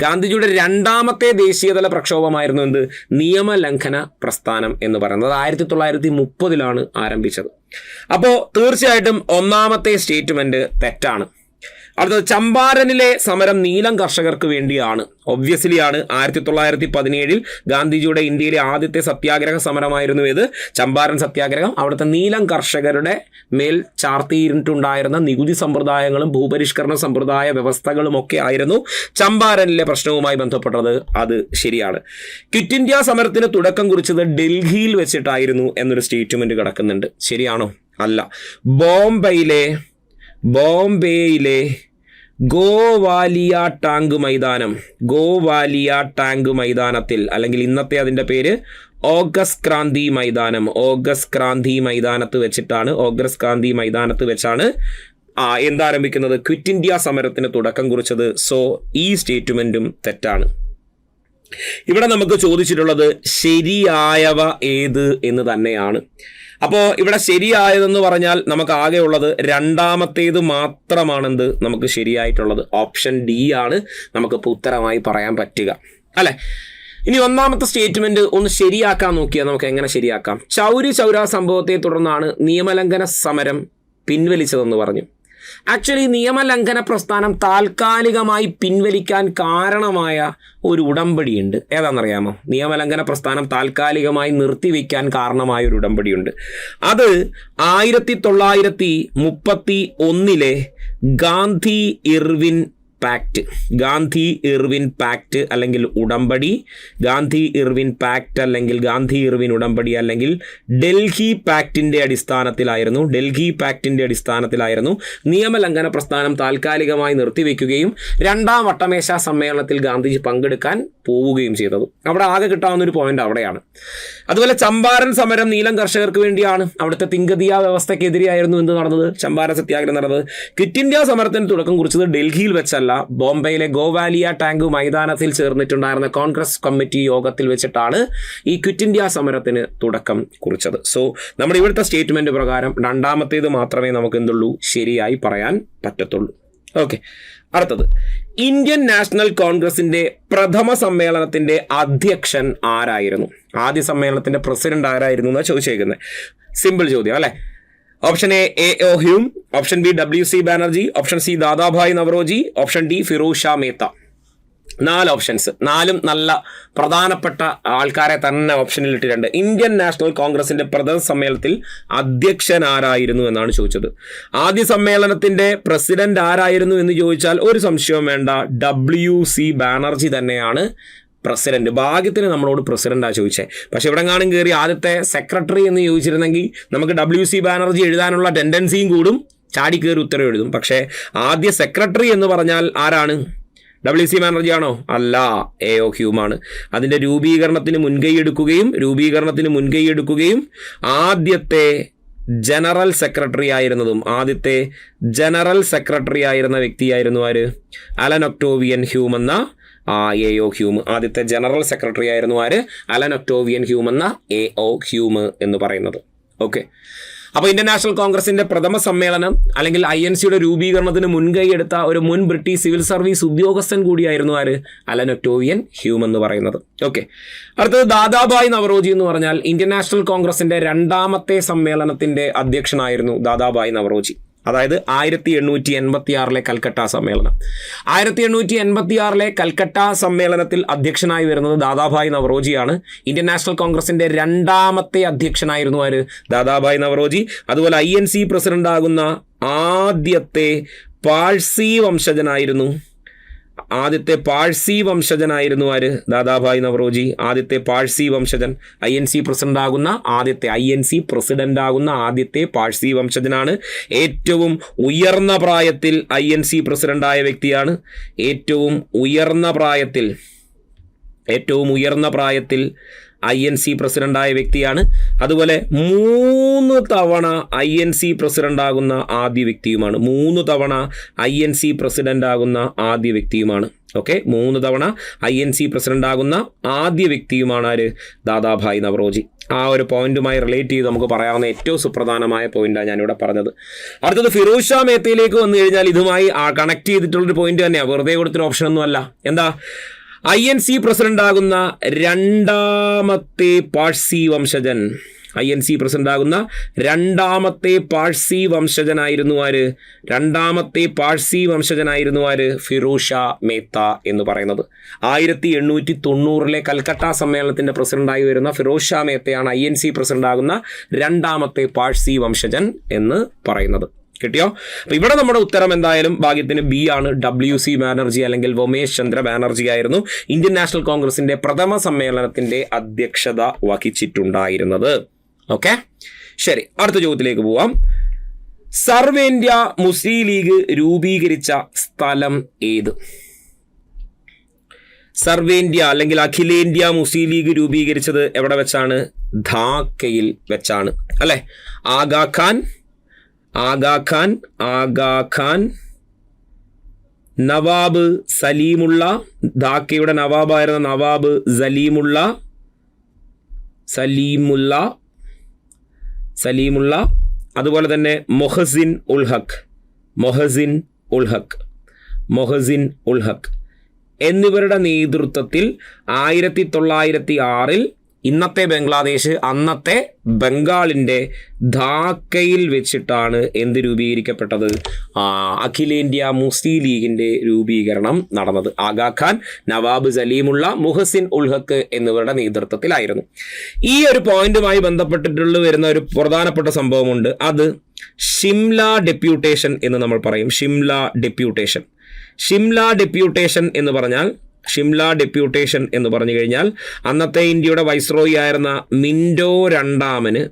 ഗാന്ധിജിയുടെ രണ്ടാമത്തെ ദേശീയതല പ്രക്ഷോഭമായിരുന്നു എന്ത്? നിയമലംഘന പ്രസ്ഥാനം എന്ന് പറയുന്നത്. 1930 ആരംഭിച്ചത്. അപ്പോൾ തീർച്ചയായിട്ടും ഒന്നാമത്തെ സ്റ്റേറ്റ്മെന്റ് തെറ്റാണ്. അടുത്തത്, ചമ്പാരനിലെ സമരം നീലം കർഷകർക്ക് വേണ്ടിയാണ്. ഒബ്വിയസ്ലി ആണ്. 1917 ഗാന്ധിജിയുടെ ഇന്ത്യയിലെ ആദ്യത്തെ സത്യാഗ്രഹ സമരമായിരുന്നു ഇത്, ചമ്പാരൻ സത്യാഗ്രഹം. അവിടുത്തെ നീലം കർഷകരുടെ മേൽ ചാർത്തിയിട്ടുണ്ടായിരുന്ന നികുതി സമ്പ്രദായങ്ങളും ഭൂപരിഷ്കരണ സമ്പ്രദായ വ്യവസ്ഥകളും ഒക്കെ ആയിരുന്നു ചമ്പാരനിലെ പ്രശ്നവുമായി ബന്ധപ്പെട്ടത്. അത് ശരിയാണ്. ക്വിറ്റ് ഇന്ത്യ സമരത്തിന് തുടക്കം കുറിച്ചത് ഡൽഹിയിൽ വെച്ചിട്ടായിരുന്നു എന്നൊരു സ്റ്റേറ്റ്മെന്റ് കിടക്കുന്നുണ്ട്. ശരിയാണോ? അല്ല. ബോംബെയിലെ ഗോവാലിയ ടാങ്ക് മൈതാനത്തിൽ, അല്ലെങ്കിൽ ഇന്നത്തെ അതിൻ്റെ പേര് ഓഗസ്റ്റ് ക്രാന്തി മൈതാനത്ത് വെച്ചാണ് എന്താരംഭിക്കുന്നത്? ക്വിറ്റ് ഇന്ത്യ സമരത്തിന് തുടക്കം കുറിച്ചത്. സോ ഈ സ്റ്റേറ്റ്മെന്റും തെറ്റാണ്. ഇവിടെ നമുക്ക് ചോദിച്ചിട്ടുള്ളത് ശരിയായവ ഏത് എന്ന് തന്നെയാണ്. അപ്പോൾ ഇവിടെ ശരിയായതെന്ന് പറഞ്ഞാൽ നമുക്ക് ആകെയുള്ളത് രണ്ടാമത്തേത് മാത്രമാണെന്ത് നമുക്ക് ശരിയായിട്ടുള്ളത്. ഓപ്ഷൻ ഡി ആണ് നമുക്കിപ്പോൾ ഉത്തരമായി പറയാൻ പറ്റുക, അല്ലേ? ഇനി ഒന്നാമത്തെ സ്റ്റേറ്റ്മെന്റ് ഒന്ന് ശരിയാക്കാൻ നോക്കിയാൽ നമുക്ക് എങ്ങനെ ശരിയാക്കാം? ചൗരി ചൗര സംഭവത്തെ തുടർന്നാണ് നിയമലംഘന സമരം പിൻവലിച്ചതെന്ന് പറഞ്ഞു. ആക്ച്വലി നിയമലംഘന പ്രസ്ഥാനം താൽക്കാലികമായി പിൻവലിക്കാൻ കാരണമായ ഒരു ഉടമ്പടിയുണ്ട്. ഏതാണെന്നറിയാമോ? നിയമലംഘന പ്രസ്ഥാനം താൽക്കാലികമായി നിർത്തിവെക്കാൻ കാരണമായ ഒരു ഉടമ്പടിയുണ്ട്. അത് 1931 ഗാന്ധി ഇർവിൻ പാക്ട് അല്ലെങ്കിൽ ഉടമ്പടി, ഗാന്ധി ഇർവിൻ പാക്ട് അല്ലെങ്കിൽ ഗാന്ധി ഇർവിൻ ഉടമ്പടി അല്ലെങ്കിൽ ഡൽഹി പാക്റ്റിന്റെ അടിസ്ഥാനത്തിലായിരുന്നു നിയമലംഘന പ്രസ്ഥാനം താൽക്കാലികമായി നിർത്തിവെക്കുകയും രണ്ടാം വട്ടമേശ സമ്മേളനത്തിൽ ഗാന്ധിജി പങ്കെടുക്കാൻ പോവുകയും ചെയ്തത്. അവിടെ ആകെ കിട്ടാവുന്ന ഒരു പോയിന്റ് അവിടെയാണ്. അതുപോലെ ചമ്പാരൻ സമരം നീലം കർഷകർക്ക് വേണ്ടിയാണ്. അവിടുത്തെ തിങ്കതിയ വ്യവസ്ഥയ്ക്കെതിരെയായിരുന്നു എന്ത് നടന്നത്? ചമ്പാരൻ സത്യാഗ്രഹം നടന്നത്. ക്വിറ്റ് ഇന്ത്യ സമരത്തിന് തുടക്കം കുറിച്ചത് ഡൽഹിയിൽ വെച്ചല്ല, ബോംബെയിലെ ഗോവാലിയ ടാങ്ക് മൈതാനത്തിൽ ചേർന്നിട്ടുണ്ടായിരുന്ന കോൺഗ്രസ് കമ്മിറ്റി യോഗത്തിൽ വെച്ചിട്ടാണ് ഈ ക്വിറ്റ് ഇന്ത്യ സമരത്തിന് തുടക്കം കുറിച്ചത്. സോ നമ്മുടെ ഇവിടുത്തെ സ്റ്റേറ്റ്മെന്റ് പ്രകാരം രണ്ടാമത്തേത് മാത്രമേ നമുക്ക് എന്തുള്ളൂ ശരിയായി പറയാൻ പറ്റത്തുള്ളൂ. ഓക്കെ, അടുത്തത്, ഇന്ത്യൻ നാഷണൽ കോൺഗ്രസിന്റെ പ്രഥമ സമ്മേളനത്തിന്റെ അധ്യക്ഷൻ ആരായിരുന്നു? ആദ്യ സമ്മേളനത്തിന്റെ പ്രസിഡന്റ് ആരായിരുന്നു എന്നാണ് ചോദിച്ചേക്കുന്നത്. സിമ്പിൾ ചോദ്യം അല്ലേ? Option A A.O. Hume, option B W.C. Banerjee, option C Dadabhai Naoroji, option D Firoz Shah Mehta. 4 options, 4 നല്ല പ്രധാനപ്പെട്ട ആൾക്കാരെ തന്നെ ഓപ്ഷനിൽ ഇട്ടിട്ടുണ്ട്. ഇന്ത്യൻ നാഷണൽ കോൺഗ്രസിന്റെ പ്രഥമ സമ്മേളനത്തിൽ അധ്യക്ഷൻ ആരായിരുന്നു എന്നാണ് ചോദിച്ചത്. ആദ്യ സമ്മേളനത്തിന്റെ പ്രസിഡന്റ് ആരായിരുന്നു എന്ന് ചോദിച്ചാൽ ഒരു സംശയവും വേണ്ട, WC ബാനർജി തന്നെയാണ് പ്രസിഡന്റ്. ഭാഗ്യത്തിന് നമ്മളോട് പ്രസിഡന്റാണ് ചോദിച്ചത്. പക്ഷെ ഇവിടെ കാണും കയറി ആദ്യത്തെ സെക്രട്ടറി എന്ന് ചോദിച്ചിരുന്നെങ്കിൽ നമുക്ക് WC ബാനർജി എഴുതാനുള്ള ടെൻഡൻസിയും കൂടും, ചാടിക്കേറി ഉത്തരവ് എഴുതും. പക്ഷേ ആദ്യ സെക്രട്ടറി എന്ന് പറഞ്ഞാൽ ആരാണ്? WC ബാനർജി ആണോ? അല്ല, AO ഹ്യൂമാണ്. അതിൻ്റെ രൂപീകരണത്തിന് മുൻകൈയെടുക്കുകയും ആദ്യത്തെ ജനറൽ സെക്രട്ടറി ആയിരുന്ന വ്യക്തിയായിരുന്നു ആര്? അലൻ ഒക്ടോവിയൻ ഹ്യൂം എന്ന AO ഹ്യൂം. ആദ്യത്തെ ജനറൽ സെക്രട്ടറി ആയിരുന്നു ആര്? അലൻ ഒക്ടോവിയൻ ഹ്യൂം എന്ന AO ഹ്യൂം എന്ന് പറയുന്നത്. ഓക്കെ, അപ്പോൾ ഇന്ത്യൻ നാഷണൽ കോൺഗ്രസിന്റെ പ്രഥമ സമ്മേളനം അല്ലെങ്കിൽ INCയുടെ രൂപീകരണത്തിന് മുൻകൈ എടുത്ത ഒരു മുൻ ബ്രിട്ടീഷ് സിവിൽ സർവീസ് ഉദ്യോഗസ്ഥൻ കൂടിയായിരുന്നു ആര്? അലൻ ഒക്ടോവിയൻ ഹ്യൂം എന്ന് പറയുന്നത്. ഓക്കെ, അടുത്തത് ദാദാഭായ് നവറോജി എന്ന് പറഞ്ഞാൽ ഇന്ത്യൻ നാഷണൽ കോൺഗ്രസിന്റെ 2ാമത്തെ സമ്മേളനത്തിന്റെ അധ്യക്ഷനായിരുന്നു ദാദാഭായ് നവറോജി. അതായത് 1886 കൽക്കട്ട സമ്മേളനം. 1886 കൽക്കട്ട സമ്മേളനത്തിൽ അധ്യക്ഷനായി വരുന്നത് ദാദാഭായ് നവറോജിയാണ്. ഇന്ത്യൻ നാഷണൽ കോൺഗ്രസിന്റെ 2ാമത്തെ അധ്യക്ഷനായിരുന്നു ആര്? ദാദാഭായ് നവറോജി. അതുപോലെ INC പ്രസിഡന്റ് ആകുന്ന ആദ്യത്തെ പാഴ്സി വംശജനായിരുന്നു ആര്? ദാദാഭായ് നവറോജി. ആദ്യത്തെ പാഴ്സി വംശജൻ. INC പ്രസിഡന്റ് ആകുന്ന ആദ്യത്തെ പാഴ്സി വംശജനാണ്. ഏറ്റവും ഉയർന്ന പ്രായത്തിൽ INC പ്രസിഡന്റായ വ്യക്തിയാണ്. ഏറ്റവും ഉയർന്ന പ്രായത്തിൽ INC പ്രസിഡന്റായ വ്യക്തിയാണ്. അതുപോലെ 3 തവണ INC പ്രസിഡന്റാകുന്ന ആദ്യ വ്യക്തിയുമാണ്. 3 തവണ INC പ്രസിഡന്റാകുന്ന ആദ്യ വ്യക്തിയുമാണ്. ഓക്കെ, 3 തവണ INC പ്രസിഡന്റാകുന്ന ആദ്യ വ്യക്തിയുമാണ് ആര്? ദാദാഭായ് നവറോജി. ആ ഒരു പോയിന്റുമായി റിലേറ്റ് ചെയ്ത് നമുക്ക് പറയാവുന്ന ഏറ്റവും സുപ്രധാനമായ പോയിന്റാണ് ഞാനിവിടെ പറഞ്ഞത്. അടുത്തത് ഫിറോസ് ഷാ മേത്തയിലേക്ക് വന്നു കഴിഞ്ഞാൽ ഇതുമായി കണക്ട് ചെയ്തിട്ടുള്ളൊരു പോയിന്റ് തന്നെയാണ്, വെറുതെ കൊടുത്തൊരു ഓപ്ഷനൊന്നും അല്ല. എന്താ? INC പ്രസിഡന്റാകുന്ന 2ാമത്തെ പാഴ്സി വംശജൻ. INC പ്രസിഡന്റാകുന്ന 2ാമത്തെ പാഴ്സി വംശജനായിരുന്നു ആര്? 2ാമത്തെ പാഴ്സി വംശജനായിരുന്നു ആര്? ഫിറോസ് ഷാ മേത്ത എന്ന് പറയുന്നത്. 1890 കൽക്കട്ട സമ്മേളനത്തിന്റെ പ്രസിഡന്റായി വരുന്ന ഫിറോസ് ഷാ മേത്തയാണ് INC പ്രസിഡന്റാകുന്ന 2ാമത്തെ പാഴ്സി വംശജൻ എന്ന് പറയുന്നത്. കിട്ടിയോ? അപ്പോൾ ഇവിടെ നമ്മുടെ ഉത്തരം എന്തായാലും ഭാഗ്യത്തിന് B ആണ്. WC ബാനർജി അല്ലെങ്കിൽ വൊമേഷ് ചന്ദ്ര ബാനർജി ആയിരുന്നു ഇന്ത്യൻ നാഷണൽ കോൺഗ്രസിന്റെ പ്രഥമ സമ്മേളനത്തിന്റെ അധ്യക്ഷത വഹിച്ചിട്ടുണ്ടായിരുന്നത്. ഓക്കെ, ശരി, അടുത്ത ചോദ്യത്തിലേക്ക് പോവാം. സർവേന്ത്യ മുസ്ലിം ലീഗ് രൂപീകരിച്ച സ്ഥലം ഏത്? സർവേന്ത്യ അല്ലെങ്കിൽ അഖിലേന്ത്യാ മുസ്ലിം ലീഗ് രൂപീകരിച്ചത് എവിടെ വെച്ചാണ്? ധാക്കയിൽ വെച്ചാണ് അല്ലേ? ആഗാഖാൻ നവാബ് സലീമുള്ള, ധാക്കയുടെ നവാബായിരുന്ന നവാബ് സലീമുള്ള, അതുപോലെ തന്നെ മൊഹസിൻ ഉൽ ഹക്ക് എന്നിവരുടെ നേതൃത്വത്തിൽ 1906 ഇന്നത്തെ ബംഗ്ലാദേശ് അന്നത്തെ ബംഗാളിൻ്റെ ധാക്കയിൽ വെച്ചിട്ടാണ് എന്ത് രൂപീകരിക്കപ്പെട്ടത്? അഖിലേന്ത്യാ മുസ്ലിം ലീഗിൻ്റെ രൂപീകരണം നടന്നത്. ആഗാഖാൻ, നവാബ് സലീമുള്ള, മുഹസിൻ ഉൽ ഹക്ക് എന്നിവരുടെ നേതൃത്വത്തിലായിരുന്നു. ഈ ഒരു പോയിന്റുമായി ബന്ധപ്പെട്ടിട്ടുള്ള വരുന്ന ഒരു പ്രധാനപ്പെട്ട സംഭവമുണ്ട്. അത് ഷിംല ഡെപ്യൂട്ടേഷൻ എന്ന് നമ്മൾ പറയും. ഷിംല ഡെപ്യൂട്ടേഷൻ എന്ന് പറഞ്ഞു കഴിഞ്ഞാൽ അന്നത്തെ ഇന്ത്യയുടെ വൈസ്രോയി ആയിരുന്ന മിൻറ്റോ രണ്ടാമന്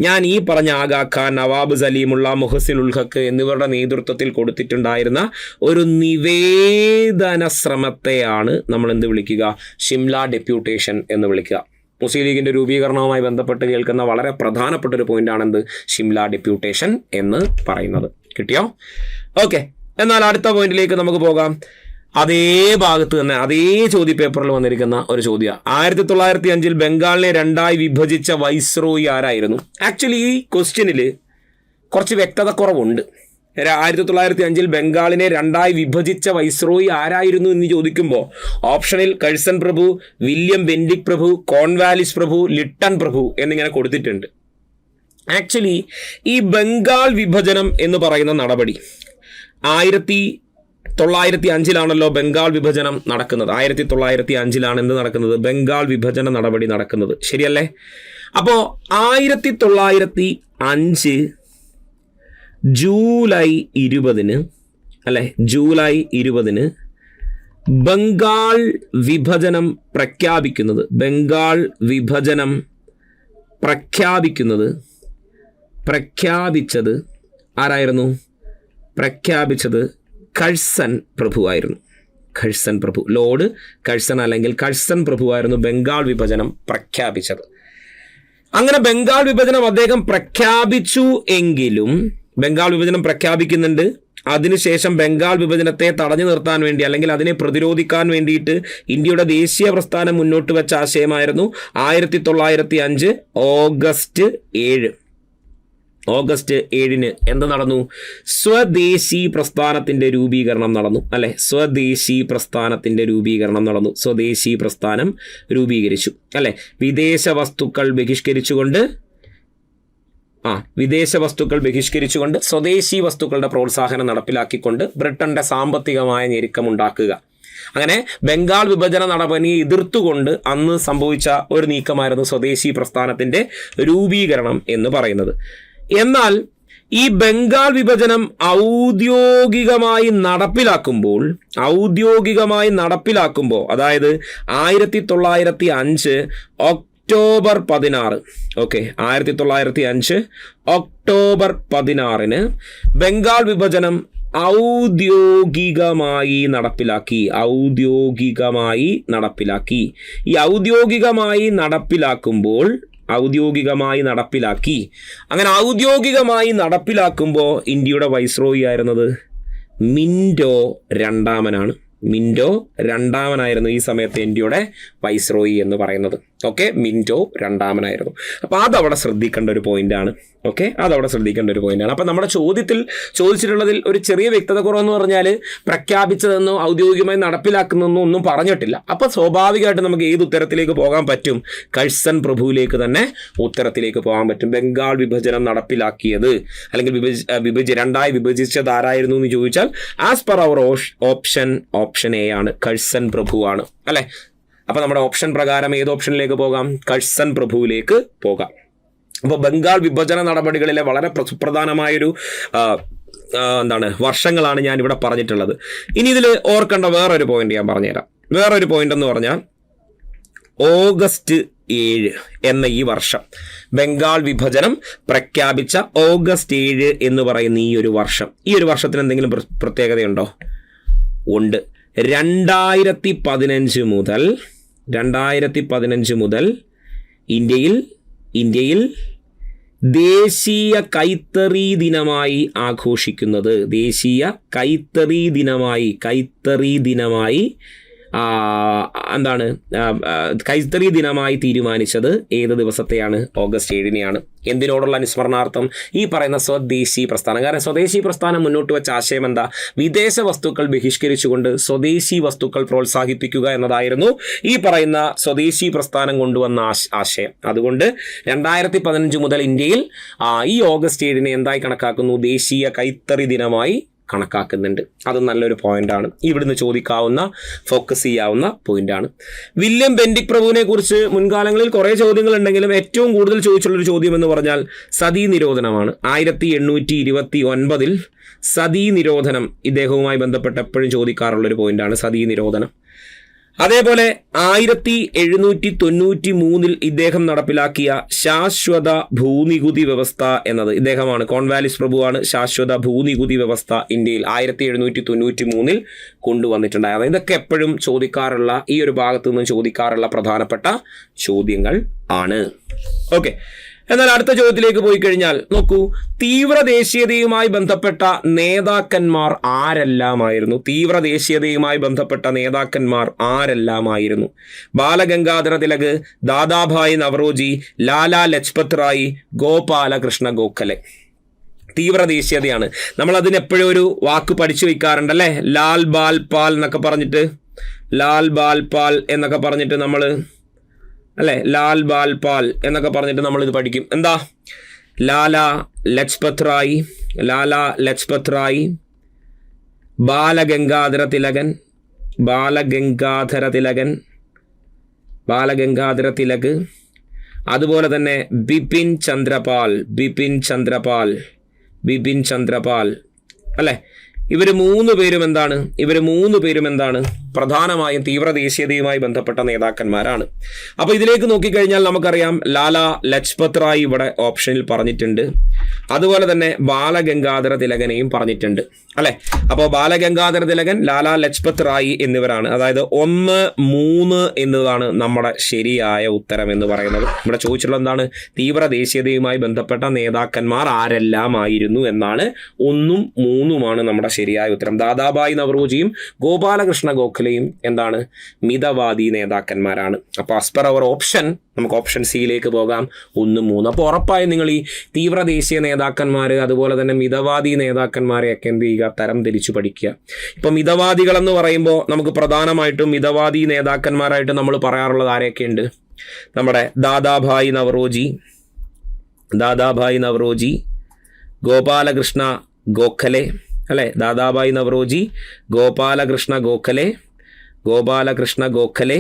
ഞാൻ ഈ പറഞ്ഞ ആഗാഖാൻ, നവാബ് സലീമുള്ള, മുഹസിൻ ഉൽ ഹക്ക് എന്നിവരുടെ നേതൃത്വത്തിൽ കൊടുത്തിട്ടുണ്ടായിരുന്ന ഒരു നിവേദന ശ്രമത്തെയാണ് നമ്മൾ എന്ത് വിളിക്കുക? ഷിംല ഡെപ്യൂട്ടേഷൻ എന്ന് വിളിക്കുക. മുസ്ലിം ലീഗിൻ്റെ രൂപീകരണവുമായി ബന്ധപ്പെട്ട് കേൾക്കുന്ന വളരെ പ്രധാനപ്പെട്ട ഒരു പോയിന്റാണ് എന്ത്? ഷിംല ഡെപ്യൂട്ടേഷൻ എന്ന് പറയുന്നത്. കിട്ടിയോ? ഓക്കെ, എന്നാൽ അടുത്ത പോയിന്റിലേക്ക് നമുക്ക് പോകാം. അതേ ഭാഗത്ത് തന്നെ അതേ ചോദ്യ പേപ്പറിൽ വന്നിരിക്കുന്ന ഒരു ചോദ്യം. 1905 ബംഗാളിനെ 2ആയി വിഭജിച്ച വൈസ്രോയി ആരായിരുന്നു? ആക്ച്വലി ഈ ക്വസ്റ്റ്യനിൽ കുറച്ച് വ്യക്തത കുറവുണ്ട്. 1905 ബംഗാളിനെ 2ആയി വിഭജിച്ച വൈസ്രോയി ആരായിരുന്നു എന്ന് ചോദിക്കുമ്പോൾ ഓപ്ഷനിൽ കഴ്സൺ പ്രഭു, വില്യം ബെൻഡിക് പ്രഭു, കോൺവാലിസ് പ്രഭു, ലിട്ടൺ പ്രഭു എന്നിങ്ങനെ കൊടുത്തിട്ടുണ്ട്. ആക്ച്വലി ഈ ബംഗാൾ വിഭജനം എന്ന് പറയുന്ന നടപടി 1905 ബംഗാൾ വിഭജനം നടക്കുന്നത്. 1905 എന്ത് നടക്കുന്നത്? ബംഗാൾ വിഭജന നടപടി നടക്കുന്നത്. ശരിയല്ലേ? അപ്പോൾ 1905 ജൂലൈ 20 അല്ലേ, ജൂലൈ 20 ബംഗാൾ വിഭജനം പ്രഖ്യാപിക്കുന്നത്, ബംഗാൾ വിഭജനം പ്രഖ്യാപിച്ചത് ആരായിരുന്നു? പ്രഖ്യാപിച്ചത് കഴ്സൺ പ്രഭുവായിരുന്നു. കഴ്സൺ പ്രഭു, ലോർഡ് കഴ്സൺ അല്ലെങ്കിൽ കഴ്സൺ പ്രഭുവായിരുന്നു ബംഗാൾ വിഭജനം പ്രഖ്യാപിച്ചത്. അങ്ങനെ ബംഗാൾ വിഭജനം അദ്ദേഹം പ്രഖ്യാപിച്ചു എങ്കിലും, ബംഗാൾ വിഭജനം പ്രഖ്യാപിക്കുന്നുണ്ട്, അതിനുശേഷം ബംഗാൾ വിഭജനത്തെ തടഞ്ഞു നിർത്താൻ വേണ്ടി അല്ലെങ്കിൽ അതിനെ പ്രതിരോധിക്കാൻ വേണ്ടിയിട്ട് ഇന്ത്യയുടെ ദേശീയ പ്രസ്ഥാനം മുന്നോട്ട് വെച്ച ആശയമായിരുന്നു 1905 ഓഗസ്റ്റ് 7 എന്ത് നടന്നു? സ്വദേശി പ്രസ്ഥാനത്തിന്റെ രൂപീകരണം നടന്നു അല്ലെ? സ്വദേശി പ്രസ്ഥാനത്തിന്റെ രൂപീകരണം നടന്നു. സ്വദേശി പ്രസ്ഥാനം രൂപീകരിച്ചു അല്ലെ? വിദേശ വസ്തുക്കൾ ബഹിഷ്കരിച്ചുകൊണ്ട് സ്വദേശി വസ്തുക്കളുടെ പ്രോത്സാഹനം നടപ്പിലാക്കിക്കൊണ്ട് ബ്രിട്ടന്റെ സാമ്പത്തികമായ ഞെരുക്കമുണ്ടാക്കുക. അങ്ങനെ ബംഗാൾ വിഭജന നടപടിയെ എതിർത്തുകൊണ്ട് അന്ന് സംഭവിച്ച ഒരു നീക്കമായിരുന്നു സ്വദേശി പ്രസ്ഥാനത്തിന്റെ രൂപീകരണം എന്ന് പറയുന്നത്. എന്നാൽ ഈ ബംഗാൾ വിഭജനം ഔദ്യോഗികമായി നടപ്പിലാക്കുമ്പോൾ അതായത് 1905 ഒക്ടോബർ 16 1905 ഒക്ടോബർ 16 ബംഗാൾ വിഭജനം ഔദ്യോഗികമായി നടപ്പിലാക്കി. ഈ ഔദ്യോഗികമായി നടപ്പിലാക്കുമ്പോൾ ഇന്ത്യയുടെ വൈസ്രോയി ആയിരുന്നത് മിന്റോ രണ്ടാമനാണ്. മിന്റോ രണ്ടാമനായിരുന്നു ഈ സമയത്ത് ഇന്ത്യയുടെ വൈസ്രോയി എന്ന് പറയുന്നത്. മിന്റോ രണ്ടാമനായിരുന്നു. അപ്പോൾ അതവിടെ ശ്രദ്ധിക്കേണ്ട ഒരു പോയിന്റാണ്. അപ്പം നമ്മുടെ ചോദ്യത്തിൽ ചോദിച്ചിട്ടുള്ളതിൽ ഒരു ചെറിയ വ്യക്തത കുറവെന്ന് പറഞ്ഞാൽ പ്രഖ്യാപിച്ചതെന്നോ ഔദ്യോഗികമായി നടപ്പിലാക്കുന്നതെന്നോ ഒന്നും പറഞ്ഞിട്ടില്ല. അപ്പോൾ സ്വാഭാവികമായിട്ട് നമുക്ക് ഏത് ഉത്തരത്തിലേക്ക് പോകാൻ പറ്റും? കഴ്സൺ പ്രഭുവിലേക്ക് തന്നെ ഉത്തരത്തിലേക്ക് പോകാൻ പറ്റും. ബംഗാൾ വിഭജനം നടപ്പിലാക്കിയത് അല്ലെങ്കിൽ രണ്ടായി വിഭജിച്ചത് ആരായിരുന്നു എന്ന് ചോദിച്ചാൽ as per hour option A ആണ്, കഴ്സൺ പ്രഭുവാണ് അല്ലെ? അപ്പോൾ നമ്മുടെ ഓപ്ഷൻ പ്രകാരം ഏത് ഓപ്ഷനിലേക്ക് പോകാം? കഴ്സൺ പ്രഭുവിലേക്ക് പോകാം. അപ്പോൾ ബംഗാൾ വിഭജന നടപടികളിലെ വളരെ സുപ്രധാനമായൊരു വർഷങ്ങളാണ് ഞാൻ ഇവിടെ പറഞ്ഞിട്ടുള്ളത്. ഇനി ഇതിൽ ഓർക്കേണ്ട വേറൊരു പോയിന്റ് ഞാൻ പറഞ്ഞുതരാം. വേറൊരു പോയിന്റ് എന്ന് പറഞ്ഞാൽ ഓഗസ്റ്റ് 7 എന്ന ഈ വർഷം, ബംഗാൾ വിഭജനം പ്രഖ്യാപിച്ച ഓഗസ്റ്റ് 7 എന്ന് പറയുന്ന ഈ ഒരു വർഷത്തിന് എന്തെങ്കിലും പ്രത്യേകതയുണ്ടോ? ഉണ്ട്. 2015 മുതൽ ഇന്ത്യയിൽ ദേശീയ കൈത്തറി ദിനമായി ആഘോഷിക്കുന്നത്, കൈത്തറി ദിനമായി തീരുമാനിച്ചത് ഏത് ദിവസത്തെയാണ്? ഓഗസ്റ്റ് 7 എന്തിനോടുള്ള അനുസ്മരണാർത്ഥം? ഈ പറയുന്ന സ്വദേശി പ്രസ്ഥാനം. കാരണം സ്വദേശി പ്രസ്ഥാനം മുന്നോട്ട് വെച്ച ആശയം എന്താ? വിദേശ വസ്തുക്കൾ ബഹിഷ്കരിച്ചുകൊണ്ട് സ്വദേശി വസ്തുക്കൾ പ്രോത്സാഹിപ്പിക്കുക എന്നതായിരുന്നു ഈ പറയുന്ന സ്വദേശി പ്രസ്ഥാനം കൊണ്ടുവന്ന ആശയം. അതുകൊണ്ട് 2015 മുതൽ ഇന്ത്യയിൽ ഈ ഓഗസ്റ്റ് 7 എന്തായി കണക്കാക്കുന്നു? ദേശീയ കൈത്തറി ദിനമായി കണക്കാക്കുന്നുണ്ട്. അത് നല്ലൊരു പോയിന്റാണ്. ഇവിടുന്ന് ഫോക്കസ് ചെയ്യാവുന്ന പോയിന്റാണ്. വില്യം ബെന്റിക് പ്രഭുവിനെ കുറിച്ച് മുൻകാലങ്ങളിൽ കുറേ ചോദ്യങ്ങൾ ഉണ്ടെങ്കിലും ഏറ്റവും കൂടുതൽ ചോദിച്ചുള്ളൊരു ചോദ്യം എന്ന് പറഞ്ഞാൽ സതീ നിരോധനമാണ്. 1829 സതീ നിരോധനം ഇദ്ദേഹവുമായി ബന്ധപ്പെട്ട് എപ്പോഴും ചോദിക്കാറുള്ളൊരു പോയിന്റാണ് സതീ നിരോധനം. അതേപോലെ 1793 ഇദ്ദേഹം നടപ്പിലാക്കിയ ശാശ്വത ഭൂനികുതി വ്യവസ്ഥ എന്നത് ഇദ്ദേഹമാണ്. കോൺവാലിസ് പ്രഭുവാണ് ശാശ്വത ഭൂനികുതി വ്യവസ്ഥ ഇന്ത്യയിൽ 1793 കൊണ്ടുവന്നിട്ടുണ്ടായത്. ഇതൊക്കെ എപ്പോഴും ചോദിക്കാറുള്ള, ഈ ഒരു ഭാഗത്തു നിന്ന് ചോദിക്കാറുള്ള പ്രധാനപ്പെട്ട ചോദ്യങ്ങൾ ആണ്. എന്നാൽ അടുത്ത ചോദ്യത്തിലേക്ക് പോയി കഴിഞ്ഞാൽ നോക്കൂ, തീവ്ര ദേശീയതയുമായി ബന്ധപ്പെട്ട നേതാക്കന്മാർ ആരെല്ലാമായിരുന്നു? ബാലഗംഗാധര തിലക്, ദാദാഭായ് നവറോജി, ലാലാ ലജ്പത് റായ്, ഗോപാലകൃഷ്ണ ഗോഖലെ. തീവ്ര ദേശീയതയാണ്. നമ്മൾ അതിനെപ്പോഴും ഒരു വാക്ക് പഠിച്ചു വയ്ക്കാറുണ്ടല്ലേ, ലാൽ ബാൽ പാൽ എന്നൊക്കെ പറഞ്ഞിട്ട് നമ്മൾ ലാൽ ബാൽ പാൽ എന്നൊക്കെ പറഞ്ഞിട്ട് നമ്മൾ ഇത് പഠിക്കും. എന്താ? ലാലാ ലജ്പത് റായ്, ബാലഗംഗാധര തിലക്, അതുപോലെ തന്നെ ബിപിൻ ചന്ദ്രപാൽ അല്ലേ? ഇവർ മൂന്ന് പേരും എന്താണ് പ്രധാനമായും തീവ്ര ദേശീയതയുമായി ബന്ധപ്പെട്ട നേതാക്കന്മാരാണ്. അപ്പോൾ ഇതിലേക്ക് നോക്കിക്കഴിഞ്ഞാൽ നമുക്കറിയാം ലാലാ ലജ്പത് റായ് ഇവിടെ ഓപ്ഷനിൽ പറഞ്ഞിട്ടുണ്ട്. അതുപോലെ തന്നെ ബാലഗംഗാധര തിലകനെയും പറഞ്ഞിട്ടുണ്ട് അല്ലെ? അപ്പോൾ ബാലഗംഗാധര തിലകൻ, ലാലാ ലജ്പത് റായ് എന്നിവരാണ്. അതായത് 1, 3 എന്നതാണ് നമ്മുടെ ശരിയായ ഉത്തരം എന്ന് പറയുന്നത്. ഇവിടെ ചോദിച്ചിട്ടുള്ളത് എന്താണ്? തീവ്ര ദേശീയതയുമായി ബന്ധപ്പെട്ട നേതാക്കന്മാർ ആരെല്ലാം ആയിരുന്നു എന്നാണ്. 1ഉം 3ഉമാണ് നമ്മുടെ ശരിയായ ഉത്തരം. ദാദാഭായ് നവറോജിയും ഗോപാലകൃഷ്ണ ഗോഖലെയും എന്താണ്? മിതവാദി നേതാക്കന്മാരാണ്. അപ്പോൾ ആസ് പെർ അവർ ഓപ്ഷൻ നമുക്ക് ഓപ്ഷൻ സിയിലേക്ക് പോകാം, 1, 3. അപ്പോൾ ഉറപ്പായും നിങ്ങൾ ഈ തീവ്ര ദേശീയ നേതാക്കന്മാർ അതുപോലെ തന്നെ മിതവാദി നേതാക്കന്മാരെയൊക്കെ എന്ത് ചെയ്യുക? തരം തിരിച്ചു പഠിക്കുക. ഇപ്പം മിതവാദികൾ എന്ന് പറയുമ്പോൾ നമുക്ക് പ്രധാനമായിട്ടും മിതവാദി നേതാക്കന്മാരായിട്ട് നമ്മൾ പറയാറുള്ളത് ആരെയൊക്കെയുണ്ട്? നമ്മുടെ ദാദാഭായ് നവറോജി, ഗോപാലകൃഷ്ണ ഗോഖലെ അല്ലേ? ദാദാഭായ് നവറോജി, ഗോപാലകൃഷ്ണ ഗോഖലെ,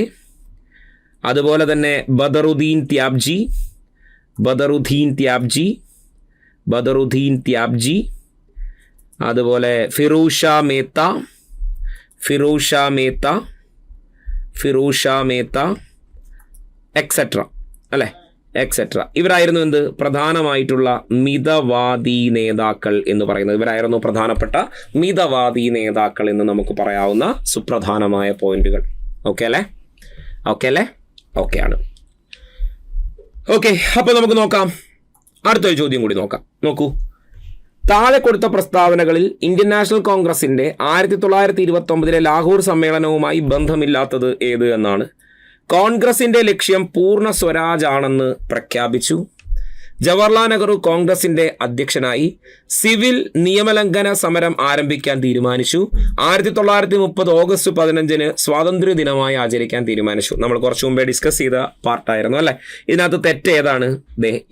അതുപോലെ തന്നെ ബദറുദ്ദീൻ ത്യാബ്ജി, അതുപോലെ ഫിറൂസ് ഷാ മേത്ത എക്സെട്ര അല്ലേ? ഇവരായിരുന്നു എന്ത്? പ്രധാനമായിട്ടുള്ള മിതവാദി നേതാക്കൾ എന്ന് പറയുന്നത്. ഇവരായിരുന്നു പ്രധാനപ്പെട്ട മിതവാദി നേതാക്കൾ എന്ന് നമുക്ക് പറയാവുന്ന സുപ്രധാനമായ പോയിന്റുകൾ. ഓക്കെ അല്ലേ? ഓക്കെ ആണ്. ഓക്കെ, അപ്പോൾ നമുക്ക് നോക്കാം. അടുത്തൊരു ചോദ്യം കൂടി നോക്കൂ. താഴെ കൊടുത്ത പ്രസ്താവനകളിൽ ഇന്ത്യൻ നാഷണൽ കോൺഗ്രസിന്റെ 1929 ലാഹോർ സമ്മേളനവുമായി ബന്ധമില്ലാത്തത് ഏത് എന്നാണ്. കോൺഗ്രസിന്റെ ലക്ഷ്യം പൂർണ്ണ സ്വരാജ് ആണെന്ന് പ്രഖ്യാപിച്ചു. ജവഹർലാൽ നെഹ്റു കോൺഗ്രസിന്റെ അധ്യക്ഷനായി. സിവിൽ നിയമലംഘന സമരം ആരംഭിക്കാൻ തീരുമാനിച്ചു. 1930 ഓഗസ്റ്റ് 15 സ്വാതന്ത്ര്യ ദിനമായി ആചരിക്കാൻ തീരുമാനിച്ചു. നമ്മൾ കുറച്ചു മുമ്പേ ഡിസ്കസ് ചെയ്ത പാർട്ടായിരുന്നു അല്ലേ? ഇതിനകത്ത് തെറ്റ് ഏതാണ്?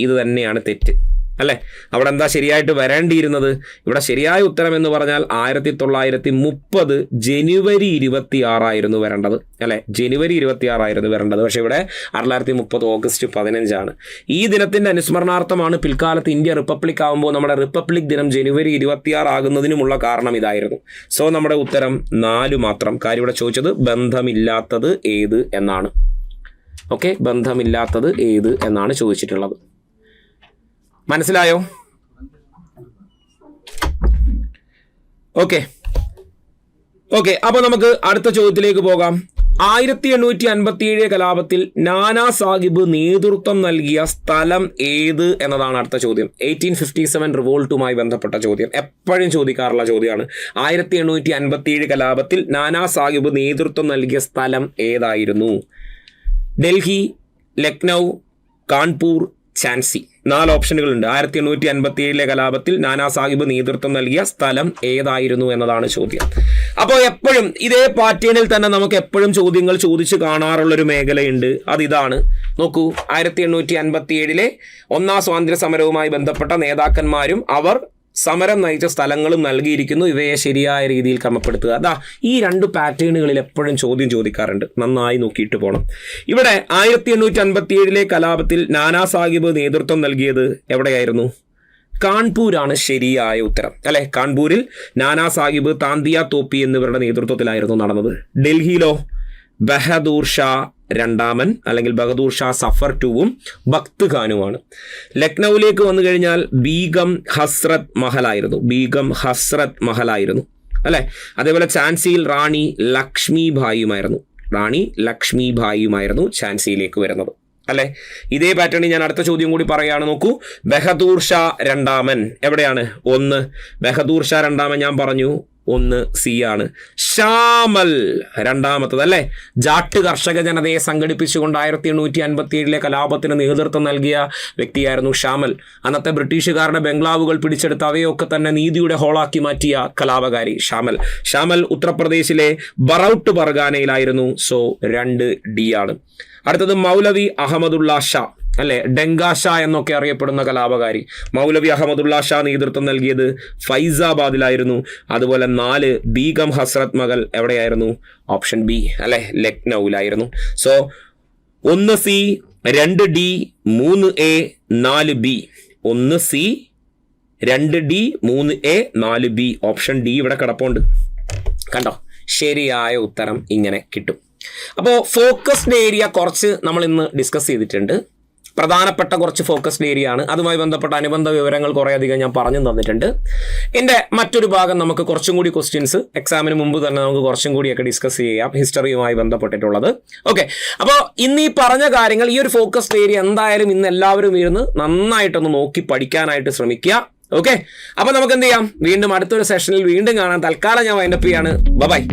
ഇത് തന്നെയാണ് തെറ്റ് അല്ലേ? അവിടെ എന്താ ശരിയായിട്ട് വരേണ്ടിയിരുന്നത്? ഇവിടെ ശരിയായ ഉത്തരം എന്ന് പറഞ്ഞാൽ 1930 ജനുവരി 26 ആയിരുന്നു വരേണ്ടത് അല്ലേ? ജനുവരി 26 ആയിരുന്നു വരേണ്ടത്. പക്ഷേ ഇവിടെ 1930 ഓഗസ്റ്റ് 15 ഈ ദിനത്തിന്റെ അനുസ്മരണാർത്ഥമാണ് പിൽക്കാലത്ത് ഇന്ത്യ റിപ്പബ്ലിക് ആകുമ്പോൾ നമ്മുടെ റിപ്പബ്ലിക് ദിനം ജനുവരി 26 ആകുന്നതിനുമുള്ള കാരണം ഇതായിരുന്നു. സോ നമ്മുടെ ഉത്തരം 4 മാത്രം. കാര്യം ഇവിടെ ചോദിച്ചത് ബന്ധമില്ലാത്തത് ഏത് എന്നാണ്. ഓക്കെ, ബന്ധമില്ലാത്തത് ഏത് എന്നാണ് ചോദിച്ചിട്ടുള്ളത്. മനസ്സിലായോ? ഓക്കെ, അപ്പോൾ നമുക്ക് അടുത്ത ചോദ്യത്തിലേക്ക് പോകാം. 1857 കലാപത്തിൽ നാനാ സാഹിബ് നേതൃത്വം നൽകിയ സ്ഥലം ഏത് എന്നതാണ് അടുത്ത ചോദ്യം. 1857 റിവോൾട്ടുമായി ബന്ധപ്പെട്ട ചോദ്യം, എപ്പോഴും ചോദിക്കാറുള്ള ചോദ്യമാണ്. 1857 കലാപത്തിൽ നാനാ സാഹിബ് നേതൃത്വം നൽകിയ സ്ഥലം ഏതായിരുന്നു? ഡൽഹി, ലക്നൗ, കാൺപൂർ, ഝാൻസി. 4 ഓപ്ഷനുകളുണ്ട്. 1857 കലാപത്തിൽ നാനാ സാഹിബ് നേതൃത്വം നൽകിയ സ്ഥലം ഏതായിരുന്നു എന്നതാണ് ചോദ്യം. അപ്പോൾ എപ്പോഴും ഇതേ പാറ്റേണിൽ തന്നെ നമുക്ക് എപ്പോഴും ചോദ്യങ്ങൾ ചോദിച്ചു കാണാറുള്ളൊരു മേഖലയുണ്ട്. അതിതാണ്. നോക്കൂ, 1857 ഒന്നാം സ്വാതന്ത്ര്യ സമരവുമായി ബന്ധപ്പെട്ട നേതാക്കന്മാരും അവർ സമരം നയിച്ച സ്ഥലങ്ങളും നൽകിയിരിക്കുന്നു. ഇവയെ ശരിയായ രീതിയിൽ ക്രമപ്പെടുത്തുക. ഈ 2 പാറ്റേണുകളിൽ എപ്പോഴും ചോദ്യം ചോദിക്കാറുണ്ട്. നന്നായി നോക്കിയിട്ട് പോകണം. ഇവിടെ 1857 കലാപത്തിൽ നാനാ സാഹിബ് നേതൃത്വം നൽകിയത് എവിടെയായിരുന്നു? കാൺപൂരാണ് ശരിയായ ഉത്തരം അല്ലെ? കാൺപൂരിൽ നാനാ സാഹിബ്, താന്തിയ തോപ്പി എന്നിവരുടെ നേതൃത്വത്തിലായിരുന്നു നടന്നത്. ഡൽഹിയിലോ ബഹദൂർ ഷാ രണ്ടാമൻ അല്ലെങ്കിൽ ബഹദൂർ ഷാ സഫർ 2ഉം ബക്ത് ഖാനുമാണ്. ലക്നൌവിലേക്ക് വന്നു കഴിഞ്ഞാൽ ബീഗം ഹസ്രത് മഹലായിരുന്നു അല്ലെ? അതേപോലെ ഝാൻസിയിൽ റാണി ലക്ഷ്മിഭായിയുമായിരുന്നു ഝാൻസിയിലേക്ക് വരുന്നത് അല്ലെ? ഇതേ പാറ്റേണിൽ ഞാൻ അടുത്ത ചോദ്യം കൂടി പറയുകയാണ്. നോക്കൂ, ബഹദൂർ ഷാ രണ്ടാമൻ എവിടെയാണ്? 1 ബഹദൂർ ഷാ രണ്ടാമൻ ഞാൻ പറഞ്ഞു 1 സി ആണ്. ഷാമൽ രണ്ടാമത്തത് അല്ലേ? ജാട്ട് കർഷക ജനതയെ സംഘടിപ്പിച്ചുകൊണ്ട് 1857 കലാപത്തിന് നേതൃത്വം നൽകിയ വ്യക്തിയായിരുന്നു ഷാമൽ. അന്നത്തെ ബ്രിട്ടീഷുകാരുടെ ബംഗ്ലാവുകൾ പിടിച്ചെടുത്ത് അവയൊക്കെ തന്നെ നീതിയുടെ ഹോളാക്കി മാറ്റിയ കലാപകാരി ഷാമൽ ഉത്തർപ്രദേശിലെ ബറൌട്ട് പർഗാനയിലായിരുന്നു. സോ 2 ഡി ആണ്. അടുത്തത് മൗലവി അഹമ്മദുള്ള ഷാ. അല്ലെ, ഡെങ്കാഷ എന്നൊക്കെ അറിയപ്പെടുന്ന കലാപകാരി. മൗലവി അഹമ്മദുള്ള ഷാ നേതൃത്വം നൽകിയത് ഫൈസാബാദിലായിരുന്നു. അതുപോലെ 4 ബീഗം ഹസ്രത് മകൾ എവിടെയായിരുന്നു? ഓപ്ഷൻ ബി അല്ലെ, ലക്നൌവിലായിരുന്നു. So 1 C 2 D 3 A 4 B. 1 C 2 D 3 A 4 B. Option D ഇവിടെ കിടപ്പുണ്ട്. കണ്ടോ, ശരിയായ ഉത്തരം ഇങ്ങനെ കിട്ടും. അപ്പോൾ ഫോക്കസ്ഡ് ഏരിയ കുറച്ച് നമ്മൾ ഇന്ന് ഡിസ്കസ് ചെയ്തിട്ടുണ്ട്. പ്രധാനപ്പെട്ട കുറച്ച് ഫോക്കസ്ഡ് ഏരിയ ആണ്. അതുമായി ബന്ധപ്പെട്ട അനുബന്ധ വിവരങ്ങൾ കുറേയധികം ഞാൻ പറഞ്ഞു തന്നിട്ടുണ്ട്. എൻ്റെ മറ്റൊരു ഭാഗം നമുക്ക് കുറച്ചും കൂടി ക്വസ്റ്റ്യൻസ് എക്സാമിന് മുമ്പ് തന്നെ നമുക്ക് കുറച്ചും കൂടിയൊക്കെ ഡിസ്കസ് ചെയ്യാം, ഹിസ്റ്ററിയുമായി ബന്ധപ്പെട്ടിട്ടുള്ളത്. ഓക്കെ, അപ്പോൾ ഇന്ന് ഈ പറഞ്ഞ കാര്യങ്ങൾ, ഈ ഒരു ഫോക്കസ്ഡ് ഏരിയ എന്തായാലും ഇന്ന് എല്ലാവരും ഇരുന്ന് നന്നായിട്ടൊന്ന് നോക്കി പഠിക്കാനായിട്ട് ശ്രമിക്കുക. ഓക്കെ, അപ്പോൾ നമുക്ക് എന്ത് ചെയ്യാം, വീണ്ടും അടുത്തൊരു സെഷനിൽ വീണ്ടും കാണാം. തൽക്കാലം ഞാൻ വൈൻഡപ്പ് ചെയ്യാണ്. ബൈ.